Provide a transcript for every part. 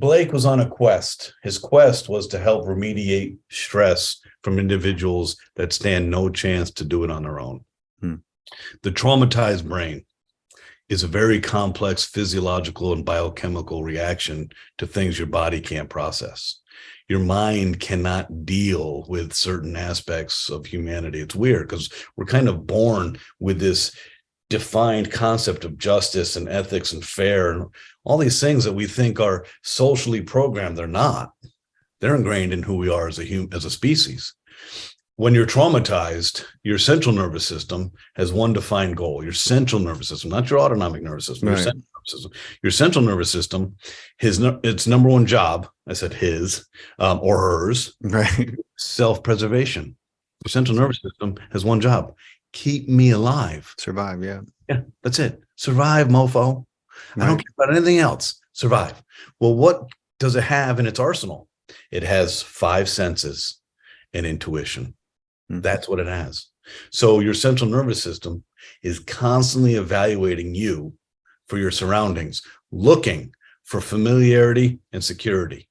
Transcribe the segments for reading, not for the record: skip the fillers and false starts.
Blake was on a quest. His quest was to help remediate stress from individuals that stand no chance to do it on their own. The traumatized brain is a very complex physiological and biochemical reaction to things your body can't process. Your mind cannot deal with certain aspects of humanity. It's weird because we're kind of born with this defined concept of justice and ethics and fair and all these things that we think are socially programmed. They're not. They're ingrained in who we are as a species. When you're traumatized, your central nervous system has one defined goal. Your central nervous system, not your autonomic nervous system, right. Your central nervous system, its number one job, I said his or hers, right? Self-preservation. Your central nervous system has one job: keep me alive. Survive, yeah. Yeah, that's it. Survive, mofo. Right. I don't care about anything else. Survive. Well, what does it have in its arsenal? It has 5 senses and intuition. That's what it has. So your central nervous system is constantly evaluating you for your surroundings, looking for familiarity and security.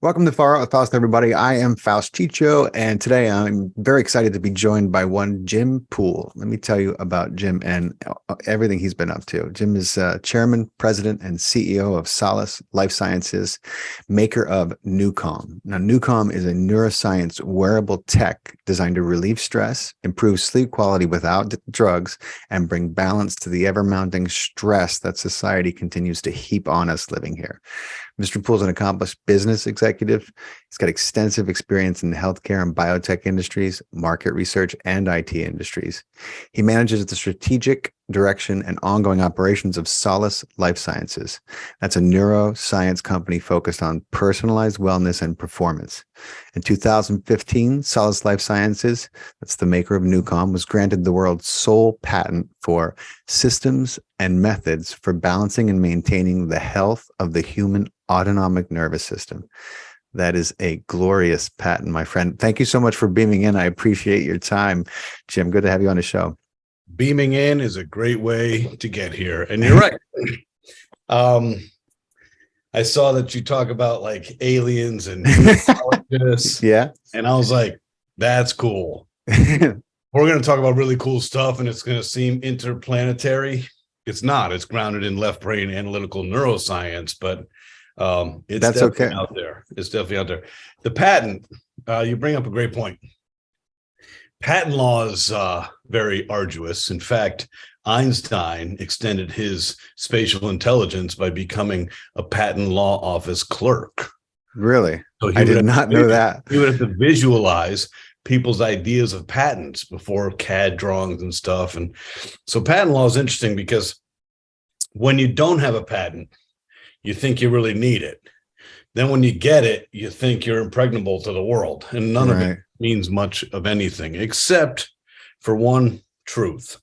Welcome to Far Out with Faust, everybody. I am Faust Chicho, and today I'm very excited to be joined by one Jim Poole. Let me tell you about Jim and everything he's been up to. Jim is chairman, president, and CEO of Solace Life Sciences, maker of NuCalm. Now, NuCalm is a neuroscience wearable tech designed to relieve stress, improve sleep quality without drugs, and bring balance to the ever-mounting stress that society continues to heap on us living here. Mr. Poole is an accomplished business executive. He's got extensive experience in the healthcare and biotech industries, market research, and IT industries. He manages the strategic direction and ongoing operations of Solace Life Sciences. That's a neuroscience company focused on personalized wellness and performance. In 2015, Solace Life Sciences, that's the maker of NuCalm, was granted the world's sole patent for systems and methods for balancing and maintaining the health of the human autonomic nervous system. That is a glorious patent, my friend. Thank you so much for beaming in. I appreciate your time, Jim. Good to have you on the show. Beaming in is a great way to get here. And you're right. I saw that you talk about like aliens and yeah. And I was like, that's cool. We're going to talk about really cool stuff and it's going to seem interplanetary. It's not. It's grounded in left brain analytical neuroscience, but it's that's definitely okay. out there. It's definitely out there. The patent, you bring up a great point. Patent law is very arduous. In fact, Einstein extended his spatial intelligence by becoming a patent law office clerk. Really? So I did not know that. He would have to visualize people's ideas of patents before CAD drawings and stuff. And so patent law is interesting because when you don't have a patent, you think you really need it. Then when you get it, you think you're impregnable to the world. And none of it means much of anything, except for one truth.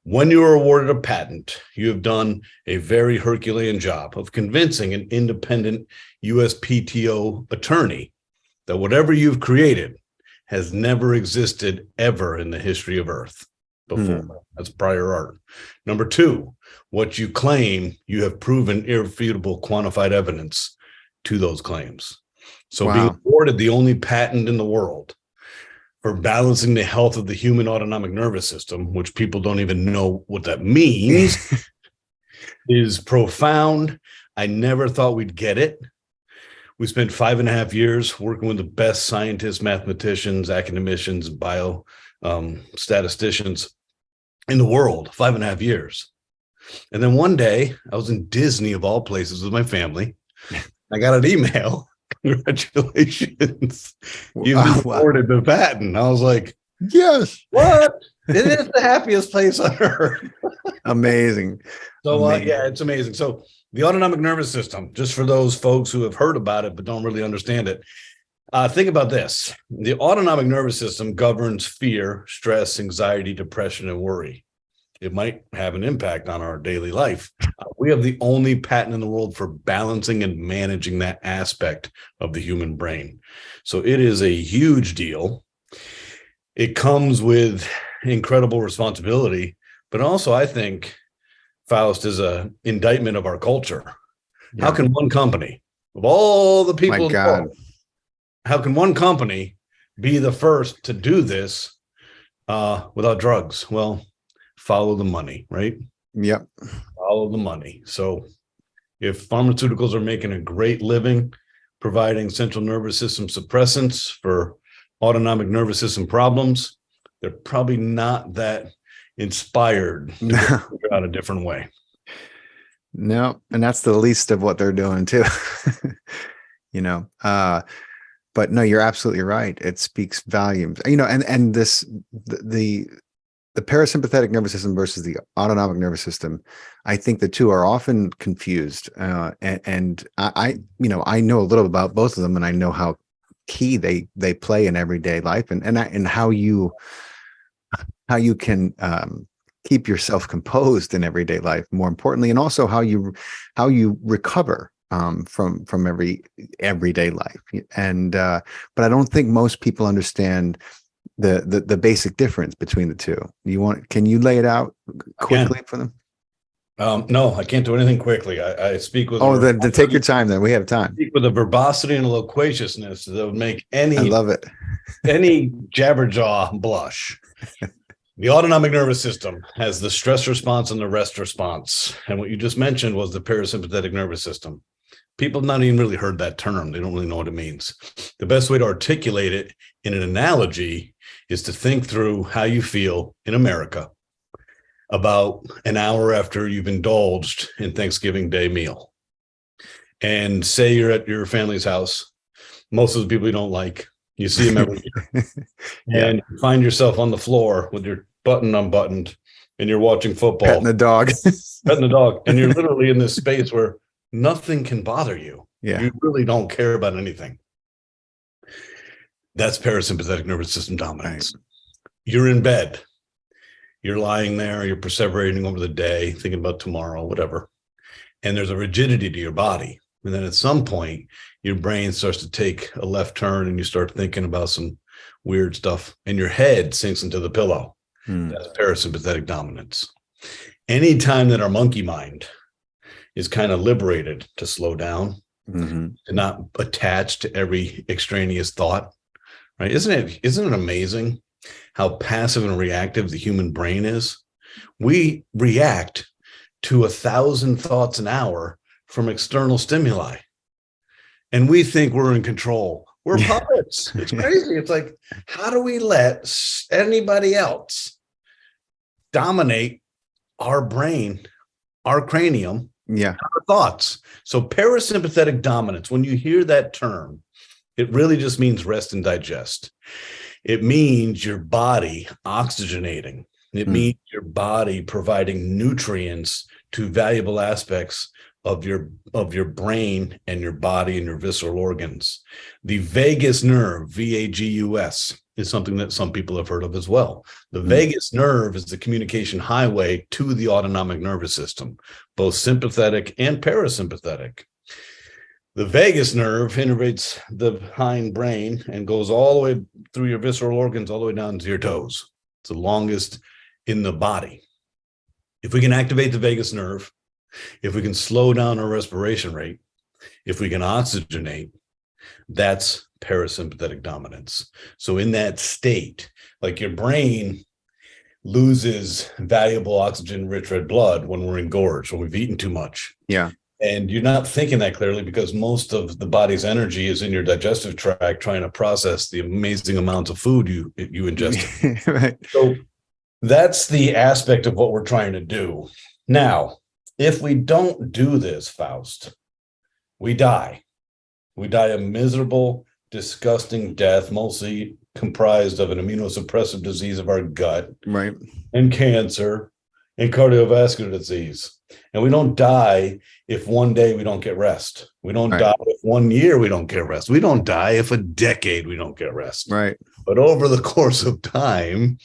When you are awarded a patent, you have done a very Herculean job of convincing an independent USPTO attorney that whatever you've created has never existed ever in the history of Earth before. That's prior art. Number 2, what you claim, you have proven irrefutable quantified evidence to those claims. So being awarded the only patent in the world for balancing the health of the human autonomic nervous system, which people don't even know what that means, is profound. I never thought we'd get it. We spent 5.5 years working with the best scientists, mathematicians, academicians, statisticians in the world, 5.5 years. And then one day I was in Disney of all places with my family. I got an email. Congratulations. You've been awarded the patent. I was like, yes. What? It is the happiest place on earth. Amazing. So yeah, it's amazing. So the autonomic nervous system, just for those folks who have heard about it but don't really understand it, Think about this. The autonomic nervous system governs fear, stress, anxiety, depression, and worry. It might have an impact on our daily life. We have the only patent in the world for balancing and managing that aspect of the human brain. So it is a huge deal. It comes with incredible responsibility, but also I think, Faust, is an indictment of our culture. Yeah. How can one company, of all the people in the world, how can one company be the first to do this without drugs? Well, follow the money, right? Yep. Follow the money. So if pharmaceuticals are making a great living providing central nervous system suppressants for autonomic nervous system problems, they're probably not that inspired to figure out a different way. No, and that's the least of what they're doing too. But no, you're absolutely right. It speaks volumes. And this the parasympathetic nervous system versus the autonomic nervous system, I think the two are often confused. And I know a little about both of them, and I know how key they play in everyday life, and how you can keep yourself composed in everyday life, more importantly, and also how you recover from everyday life. And but I don't think most people understand the basic difference between the two. Can you lay it out quickly for them? No, I can't do anything quickly. I speak with then take your time. Then we have time. Speak with a verbosity and a loquaciousness that would make any, I love it, any jabberjaw blush. The autonomic nervous system has the stress response and the rest response. And what you just mentioned was the parasympathetic nervous system. People have not even really heard that term. They don't really know what it means. The best way to articulate it in an analogy is to think through how you feel in America about an hour after you've indulged in Thanksgiving Day meal. And say you're at your family's house. Most of the people you don't like, you see them every year. And you find yourself on the floor with your button unbuttoned and you're watching football. Petting the dog. Petting the dog. And you're literally in this space where nothing can bother you. Yeah. You really don't care about anything. That's parasympathetic nervous system dominance. Right. You're in bed. You're lying there. You're perseverating over the day, thinking about tomorrow, whatever. And there's a rigidity to your body. And then at some point, your brain starts to take a left turn and you start thinking about some weird stuff and your head sinks into the pillow. That's parasympathetic dominance. Anytime that our monkey mind is kind of liberated to slow down, to not attach to every extraneous thought, right? Isn't it amazing how passive and reactive the human brain is? We react to 1,000 thoughts an hour from external stimuli. And we think we're in control. We're puppets. It's crazy. It's like, how do we let anybody else dominate our brain, our cranium, our thoughts? So parasympathetic dominance, when you hear that term, it really just means rest and digest. It means your body oxygenating. It means your body providing nutrients to valuable aspects of your brain and your body and your visceral organs. The vagus nerve, VAGUS, is something that some people have heard of as well. The vagus nerve is the communication highway to the autonomic nervous system, both sympathetic and parasympathetic. The vagus nerve innervates the hind brain and goes all the way through your visceral organs, all the way down to your toes. It's the longest in the body. If we can activate the vagus nerve, if we can slow down our respiration rate, if we can oxygenate, that's parasympathetic dominance. So in that state, like your brain loses valuable oxygen-rich red blood when we're engorged, when we've eaten too much. Yeah. And you're not thinking that clearly because most of the body's energy is in your digestive tract trying to process the amazing amounts of food you ingest. Right. So that's the aspect of what we're trying to do. Now, if we don't do this, Faust, we die. We die a miserable, disgusting death, mostly comprised of an immunosuppressive disease of our gut, right, and cancer, and cardiovascular disease. And we don't die if one day we don't get rest. We don't Right. die if 1 year we don't get rest. We don't die if a decade we don't get rest. Right. But over the course of time,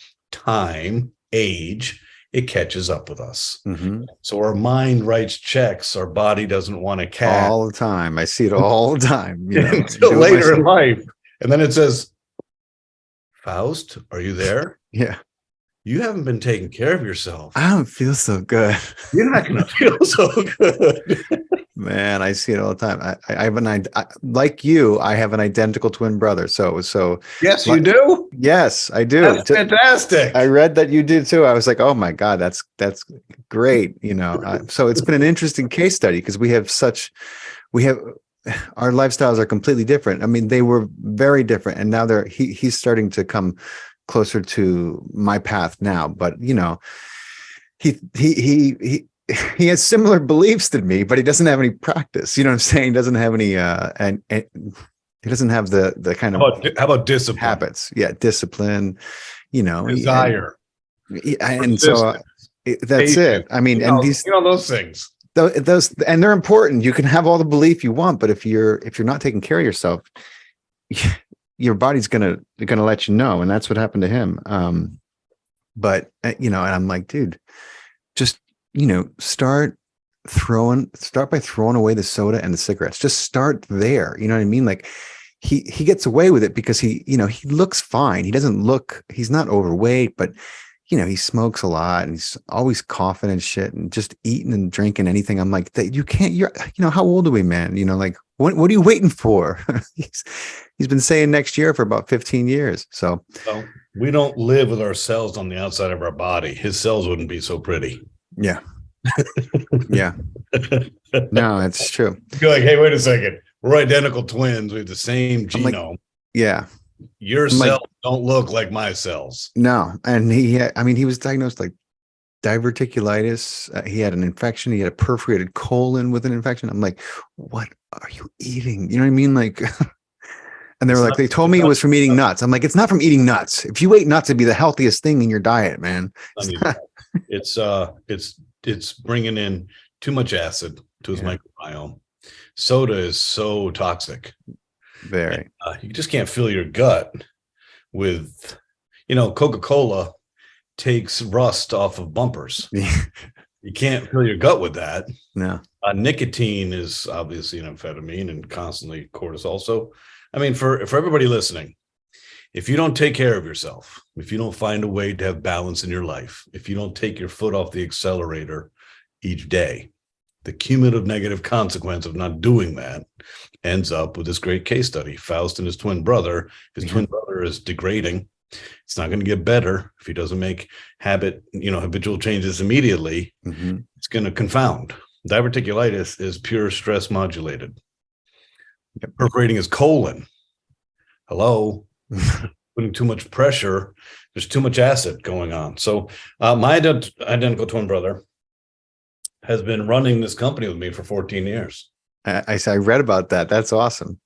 age, it catches up with us. Mm-hmm. So our mind writes checks our body doesn't want to cash. All the time. I see it all the time. You know, until later in life. And then it says, Faust, are you there? Yeah. You haven't been taking care of yourself. I don't feel so good. You're not going to feel so good. Man, I see it all the time. I have like you, I have an identical twin brother. So yes, you do. Yes, I do. That's fantastic. I read that you did too. I was like, oh my God, that's great. You know, so it's been an interesting case study because our lifestyles are completely different. I mean, they were very different, and now he's starting to come closer to my path now. But you know, he has similar beliefs than me, but he doesn't have any practice. You know what I'm saying? He doesn't have any, and he doesn't have the kind of how about discipline habits. Yeah. Discipline, you know, desire. And so that's it. I mean, and these, those things, those, and they're important. You can have all the belief you want, but if you're not taking care of yourself, your body's going to let you know. And that's what happened to him. But you know, and I'm like, dude, just, you know, start by throwing away the soda and the cigarettes. Just start there. You know what I mean? Like he gets away with it because he looks fine. He's not overweight, but you know, he smokes a lot and he's always coughing and shit and just eating and drinking anything. I'm like, that you can't, how old are we, man? You know, like what are you waiting for? He's been saying next year for about 15 years. So we don't live with our cells on the outside of our body. His cells wouldn't be so pretty. Yeah. Yeah. No, it's true. You're like, hey, wait a second. We're identical twins. We have the same genome. Like, yeah. Your cells don't look like my cells. No. And he was diagnosed like diverticulitis. He had an infection. He had a perforated colon with an infection. I'm like, what are you eating? You know what I mean? Like, and they were like, they told me it was from eating nuts. I'm like, it's not from eating nuts. If you ate nuts, it'd be the healthiest thing in your diet, man. It's bringing in too much acid to his microbiome. Soda is so toxic. Very. And, you just can't fill your gut with, Coca-Cola takes rust off of bumpers. You can't fill your gut with that. No. Nicotine is obviously an amphetamine and constantly cortisol. So, I mean, for everybody listening, if you don't take care of yourself, if you don't find a way to have balance in your life, if you don't take your foot off the accelerator each day, the cumulative negative consequence of not doing that ends up with this great case study. Faust and his twin brother. His twin brother is degrading. It's not going to get better if he doesn't make habitual changes immediately. Mm-hmm. It's going to confound. Diverticulitis is pure stress modulated. Yep. Perforating his colon. Hello. Putting too much pressure. There's too much acid going on. So my identical twin brother has been running this company with me for 14 years. I read about that. That's awesome.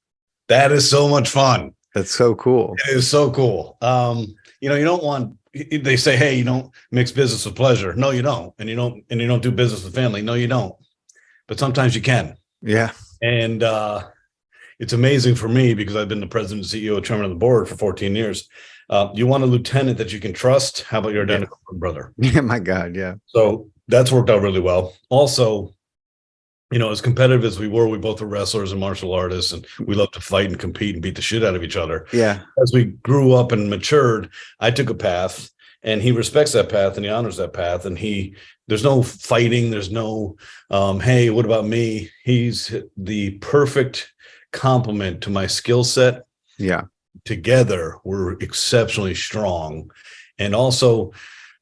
That is so much fun. That's so cool. It is so cool. You don't want, they say, hey, you don't mix business with pleasure. No, you don't. And you don't do business with family. No, you don't. But sometimes you can. Yeah. And it's amazing for me because I've been the president, CEO, chairman of the board for 14 years. You want a lieutenant that you can trust. How about your identical brother? Yeah, my God. Yeah. So that's worked out really well. Also, as competitive as we both were wrestlers and martial artists, and we love to fight and compete and beat the shit out of each other. Yeah. As we grew up and matured, I took a path and he respects that path and he honors that path. And there's no fighting. There's no, hey, what about me? He's the perfect complement to my skill set. Yeah. Together, we're exceptionally strong. And also,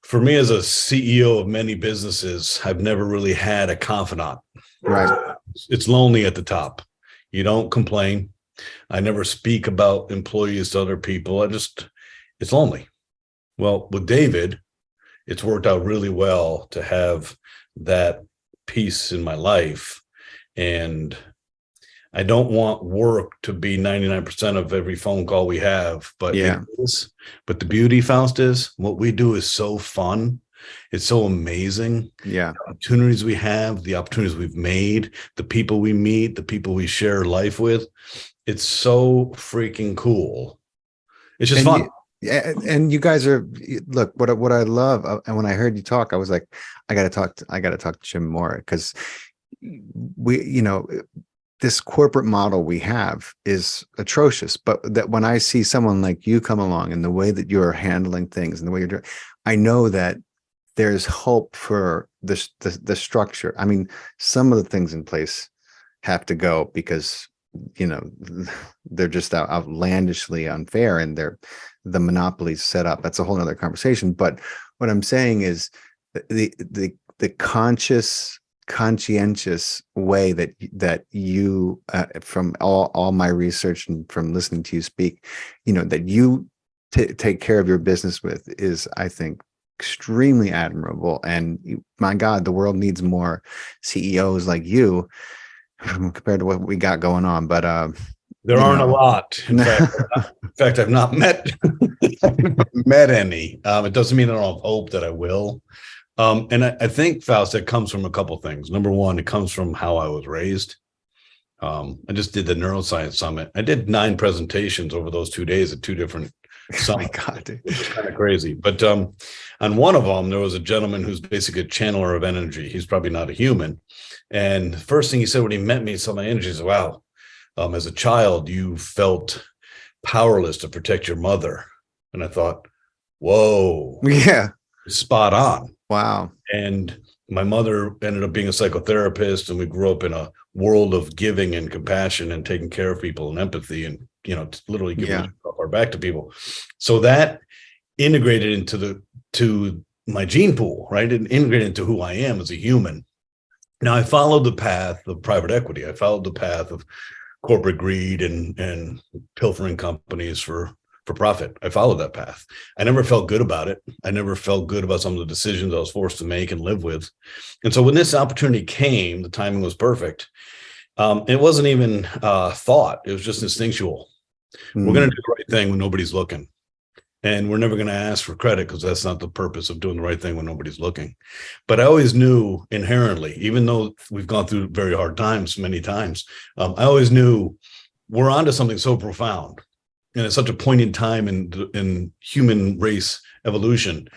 for me as a CEO of many businesses, I've never really had a confidant. Right. It's lonely at the top. You don't complain. I never speak about employees to other people. It's lonely. Well, with David, it's worked out really well to have that piece in my life. And I don't want work to be 99% of every phone call we have, but but the beauty, Faust, is what we do is so fun It's so amazing. Yeah. The opportunities we have, the opportunities we've made, the people we meet, the people we share life with. It's so freaking cool. It's just fun. And you guys are, look, what I love, and when I heard you talk, I was like, I got to talk to Jim more, because this corporate model we have is atrocious. But that when I see someone like you come along and the way that you're handling things and the way you're doing, I know that there's hope for the structure. I mean, some of the things in place have to go because they're just outlandishly unfair, and the monopolies set up. That's a whole nother conversation. But what I'm saying is the conscientious way that you from all my research and from listening to you speak, that you take care of your business with is, I think, extremely admirable. And my God, the world needs more CEOs like you compared to what we got going on. But there aren't a lot. In fact, I've not met any. It doesn't mean I don't have hope that I will. And I think, Faust, that comes from a couple of things. Number one, it comes from how I was raised. I just did the Neuroscience Summit. I did 9 presentations over those 2 days at 2 different summits. Oh my God, dude. It's kind of crazy. But on one of them, there was a gentleman who's basically a channeler of energy. He's probably not a human. And the first thing he said when he met me, saw my energy, he said, wow, as a child, you felt powerless to protect your mother. And I thought, whoa. Yeah. Spot on. Wow. And my mother ended up being a psychotherapist, and we grew up in a world of giving and compassion and taking care of people and empathy, and literally giving our back to people. So that integrated into my gene pool, right? It integrated into who I am as a human. Now, I followed the path of private equity. I followed the path of corporate greed and pilfering companies for profit. I followed that path. I never felt good about it. I never felt good about some of the decisions I was forced to make and live with. And so when this opportunity came, the timing was perfect. It wasn't even thought. It was just instinctual. We're going to do the right thing when nobody's looking. And we're never going to ask for credit, because that's not the purpose of doing the right thing when nobody's looking. But I always knew inherently, even though we've gone through very hard times many times, I always knew we're onto something so profound. And it's such a point in time in human race evolution.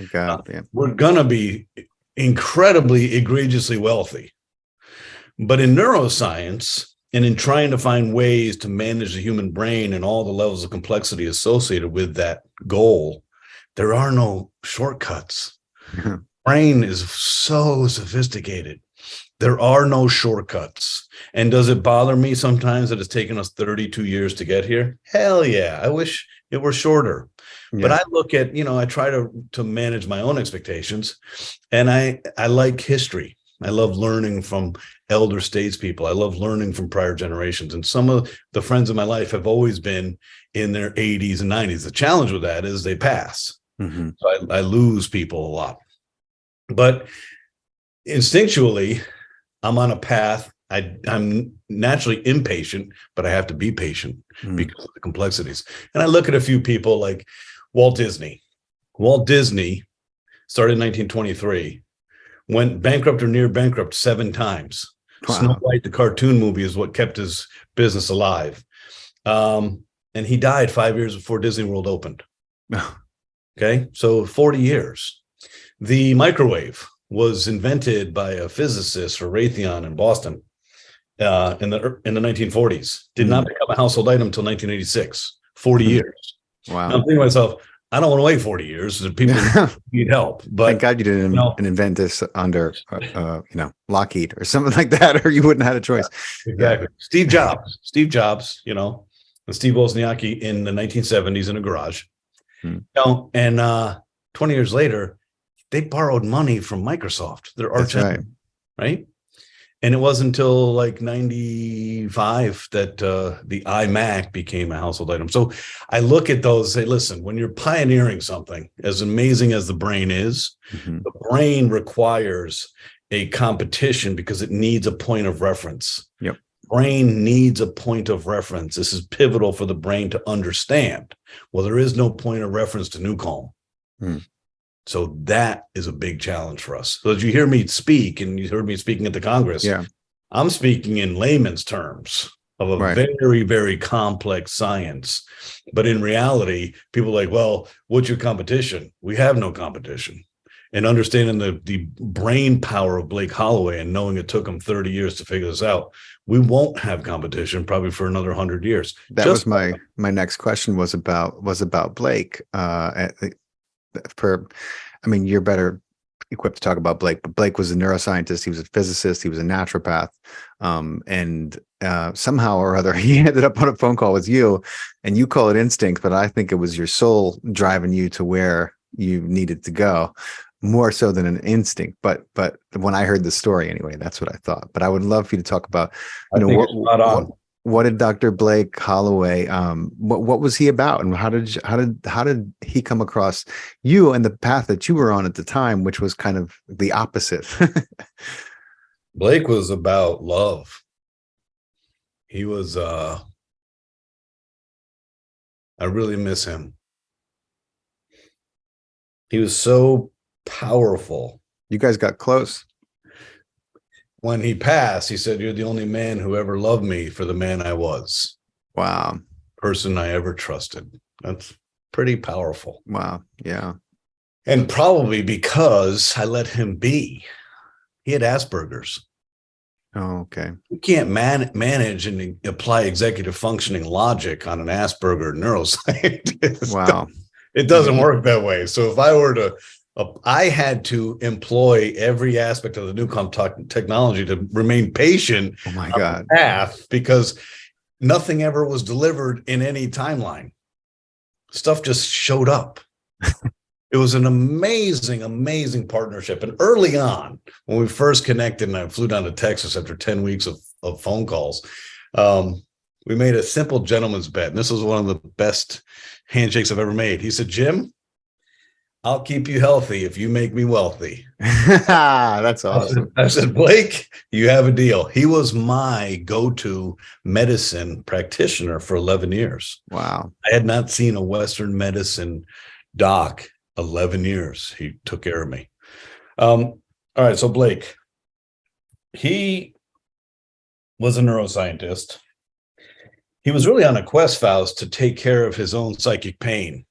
We're going to be incredibly, egregiously wealthy. But in neuroscience, and in trying to find ways to manage the human brain and all the levels of complexity associated with that goal, there are no shortcuts. Brain is so sophisticated. There are no shortcuts. And does it bother me sometimes that it's taken us 32 years to get here? Hell yeah. I wish it were shorter. Yeah. But I look at, I try to manage my own expectations, and I like history. I love learning from elder statespeople. I love learning from prior generations. And some of the friends in my life have always been in their 80s and 90s. The challenge with that is they pass. Mm-hmm. So I lose people a lot. But instinctually, I'm on a path. I'm naturally impatient, but I have to be patient because of the complexities. And I look at a few people like Walt Disney. Walt Disney started in 1923, went bankrupt or near bankrupt 7 times. Wow. Snow White, the cartoon movie, is what kept his business alive. And he died 5 years before Disney World opened. Okay, so 40 years. The microwave was invented by a physicist for Raytheon in Boston in the 1940s. Did not become a household item until 1986. 40 years. Wow. Now I'm thinking to myself, I don't want to wait 40 years. People need help. But thank God you didn't invent this under Lockheed or something like that, or you wouldn't have had a choice. Exactly. Yeah. Steve Jobs, and Steve Wozniacki in the 1970s in a garage. And 20 years later, they borrowed money from Microsoft, their arch enemy, right? And it wasn't until like 95 that the iMac became a household item. So I look at those and say, listen, when you're pioneering something, as amazing as the brain is, the brain requires a competition because it needs a point of reference. Yep. Brain needs a point of reference. This is pivotal for the brain to understand. Well, there is no point of reference to NuCalm. So that is a big challenge for us. So as you hear me speak, and you heard me speaking at the Congress, Yeah. I'm speaking in layman's terms of a Right. very, very complex science. But in reality, people are like, well, what's your competition? We have no competition. And understanding the brain power of Blake Halloway and knowing it took him 30 years to figure this out, we won't have competition probably for another 100 years. That was my next question was about Blake. I mean, you're better equipped to talk about Blake, but Blake was a neuroscientist. He was a physicist. He was a naturopath. And somehow or other, he ended up on a phone call with you, and you call it instinct, but I think it was your soul driving you to where you needed to go, more so than an instinct. But when I heard the story, anyway, that's what I thought. But I would love for you to talk about, what did Dr. Blake Halloway, what was he about, and how did he come across you and the path that you were on at the time, which was kind of the opposite? Blake was about love. He was, I really miss him. He was so powerful. You guys got close. When he passed, he said, "You're the only man who ever loved me for the man I was." Wow. Person I ever trusted. That's pretty powerful. Wow. Yeah. And probably because I let him be. He had Asperger's. Oh, okay. You can't manage and apply executive functioning logic on an Asperger neuroscientist. Wow. It doesn't work that way. So if I were to, I had to employ every aspect of the NuCalm technology to remain patient. Oh my on God. the path, because nothing ever was delivered in any timeline. Stuff just showed up. It was an amazing, amazing partnership. And early on, when we first connected and I flew down to Texas after 10 weeks of phone calls, we made a simple gentleman's bet. And this was one of the best handshakes I've ever made. He said, "Jim, I'll keep you healthy if you make me wealthy." That's awesome. I said, "Blake, you have a deal." He was my go-to medicine practitioner for 11 years. Wow. I had not seen a Western medicine doc 11 years. He took care of me. All right. So Blake, he was a neuroscientist. He was really on a quest, Faust, to take care of his own psychic pain.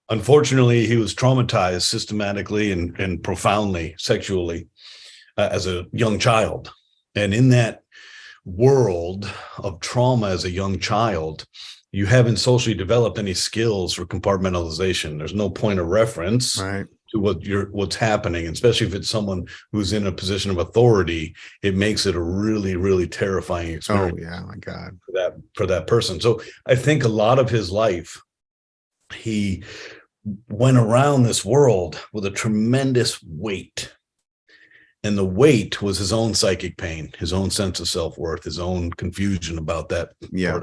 Unfortunately, he was traumatized systematically and profoundly sexually as a young child. And in that world of trauma as a young child, you haven't socially developed any skills for compartmentalization. There's no point of reference to what's happening, especially if it's someone who's in a position of authority. It makes it a really, really terrifying experience. Oh yeah, my God, for that person. So I think a lot of his life, he went around this world with a tremendous weight. And the weight was his own psychic pain, his own sense of self-worth, his own confusion about that. Yeah.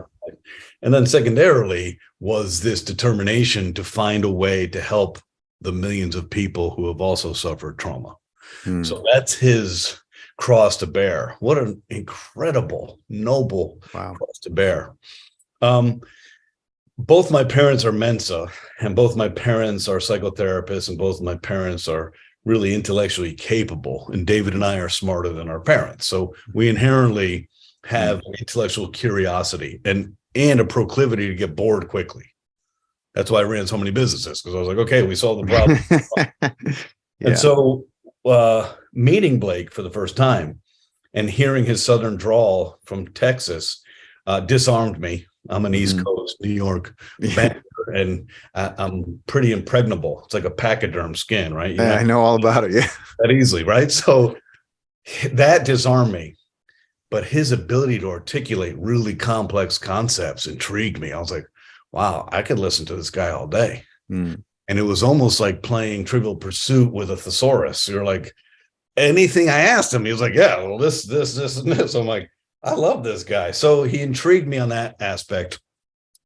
And then secondarily was this determination to find a way to help the millions of people who have also suffered trauma. So that's his cross to bear. What an incredible, noble cross to bear. Both my parents are Mensa, and both my parents are psychotherapists, and both my parents are really intellectually capable. And David and I are smarter than our parents. So we inherently have intellectual curiosity and a proclivity to get bored quickly. That's why I ran so many businesses, because I was like, okay, we solved the problem. And so meeting Blake for the first time and hearing his Southern drawl from Texas disarmed me. I'm an East Coast, New York banker, and I'm pretty impregnable. It's like a pachyderm skin, right? Yeah, I know all about it. Yeah. That easily, right? So that disarmed me. But his ability to articulate really complex concepts intrigued me. I was like, wow, I could listen to this guy all day. And it was almost like playing Trivial Pursuit with a thesaurus. You're like, anything I asked him, he was like, yeah, well, this, and this. I'm like, I love this guy. So he intrigued me on that aspect.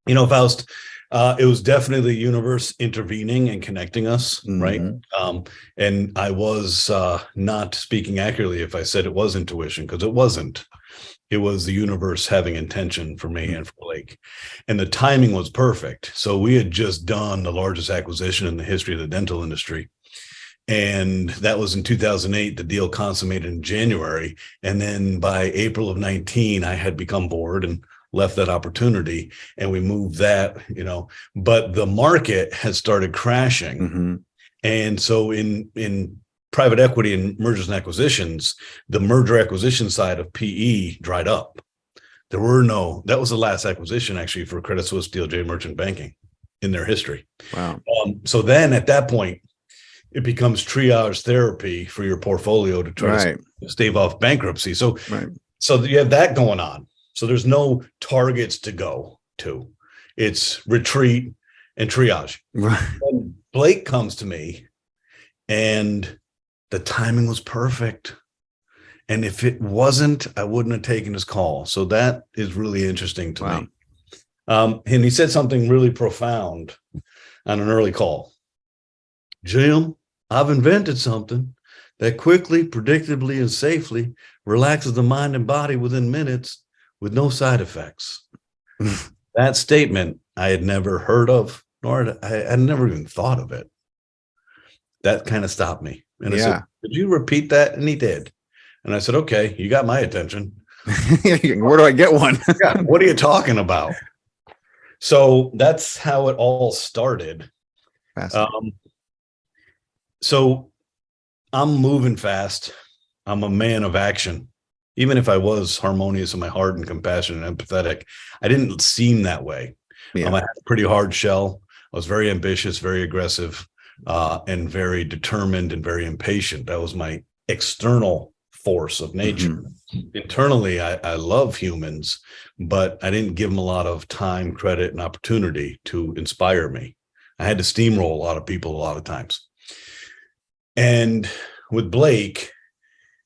You know, Faust, it was definitely the universe intervening and connecting us, right? And I was not speaking accurately if I said it was intuition, because it wasn't. It was the universe having intention for me and for Blake. And the timing was perfect. So we had just done the largest acquisition in the history of the dental industry. And that was in 2008. The deal consummated in January. And then by April of 19, I had become bored and left that opportunity, and we moved that, but the market has started crashing. Mm-hmm. And so in private equity and mergers and acquisitions, the merger acquisition side of PE dried up. That was the last acquisition actually for Credit Suisse, DLJ Merchant Banking in their history. Wow. So then at that point, it becomes triage therapy for your portfolio to try to stave off bankruptcy. So you have that going on. So there's no targets to go to. It's retreat and triage. Right. And Blake comes to me, and the timing was perfect. And if it wasn't, I wouldn't have taken his call. So that is really interesting to me. And he said something really profound on an early call. Jim, I've invented something that quickly, predictably, and safely relaxes the mind and body within minutes with no side effects. That statement I had never heard of, nor I had never even thought of it. That kind of stopped me. And I said, "Did you repeat that?" And he did. And I said, "Okay, you got my attention. Where do I get one?" What are you talking about? So that's how it all started. So I'm moving fast. I'm a man of action. Even if I was harmonious in my heart and compassionate and empathetic, I didn't seem that way. I had a pretty hard shell. I was very ambitious, very aggressive, and very determined and very impatient. That was my external force of nature. Mm-hmm. Internally, I love humans, but I didn't give them a lot of time, credit, and opportunity to inspire me. I had to steamroll a lot of people a lot of times. And with Blake,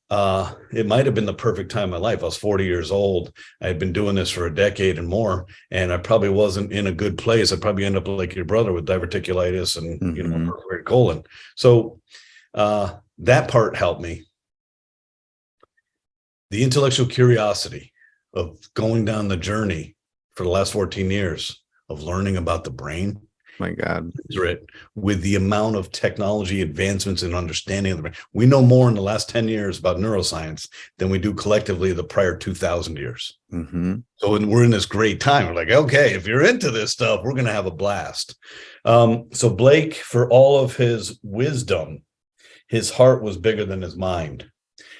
it might have been the perfect time in my life. I was 40 years old. I had been doing this for a decade and more, and I probably wasn't in a good place. I'd probably end up like your brother with diverticulitis and colon. So that part helped me. The intellectual curiosity of going down the journey for the last 14 years of learning about the brain. My God. With the amount of technology advancements and understanding of the brain. We know more in the last 10 years about neuroscience than we do collectively the prior 2,000 years. Mm-hmm. So we're in this great time. We're like, okay, if you're into this stuff, we're going to have a blast. So Blake, for all of his wisdom, his heart was bigger than his mind.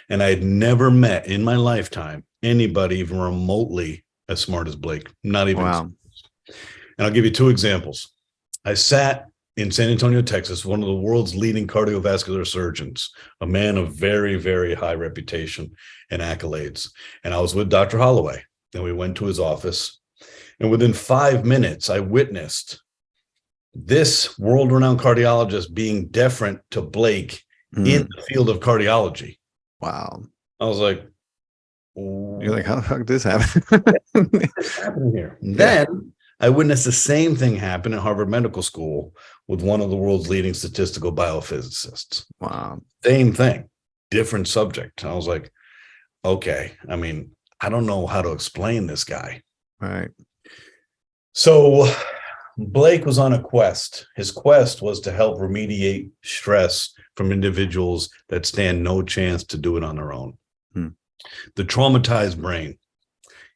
And I had never met in my lifetime anybody even remotely as smart as Blake. Not even. Wow. And I'll give you two examples. I sat in San Antonio, Texas, one of the world's leading cardiovascular surgeons, a man of very, very high reputation and accolades. And I was with Dr. Holloway, and we went to his office. And within 5 minutes, I witnessed this world-renowned cardiologist being deferent to Blake in the field of cardiology. Wow. I was like, you're like, how the fuck did this happen? What's happening here? Then I witnessed the same thing happen at Harvard Medical School with one of the world's leading statistical biophysicists. Wow. Same thing, different subject. I was like, okay, I mean, I don't know how to explain this guy. Right. So Blake was on a quest. His quest was to help remediate stress from individuals that stand no chance to do it on their own. The traumatized brain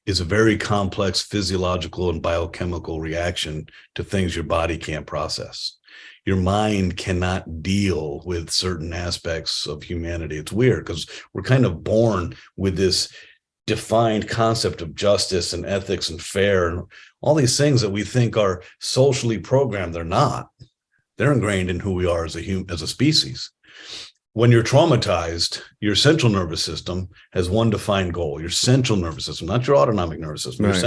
is a very complex physiological and biochemical reaction to things your body can't process. Your mind cannot deal with certain aspects of humanity. It's weird because we're kind of born with this defined concept of justice and ethics and fair and all these things that we think are socially programmed. They're not. They're ingrained in who we are as a species. When you're traumatized, your central nervous system has one defined goal. Your central nervous system, not your autonomic nervous system, right.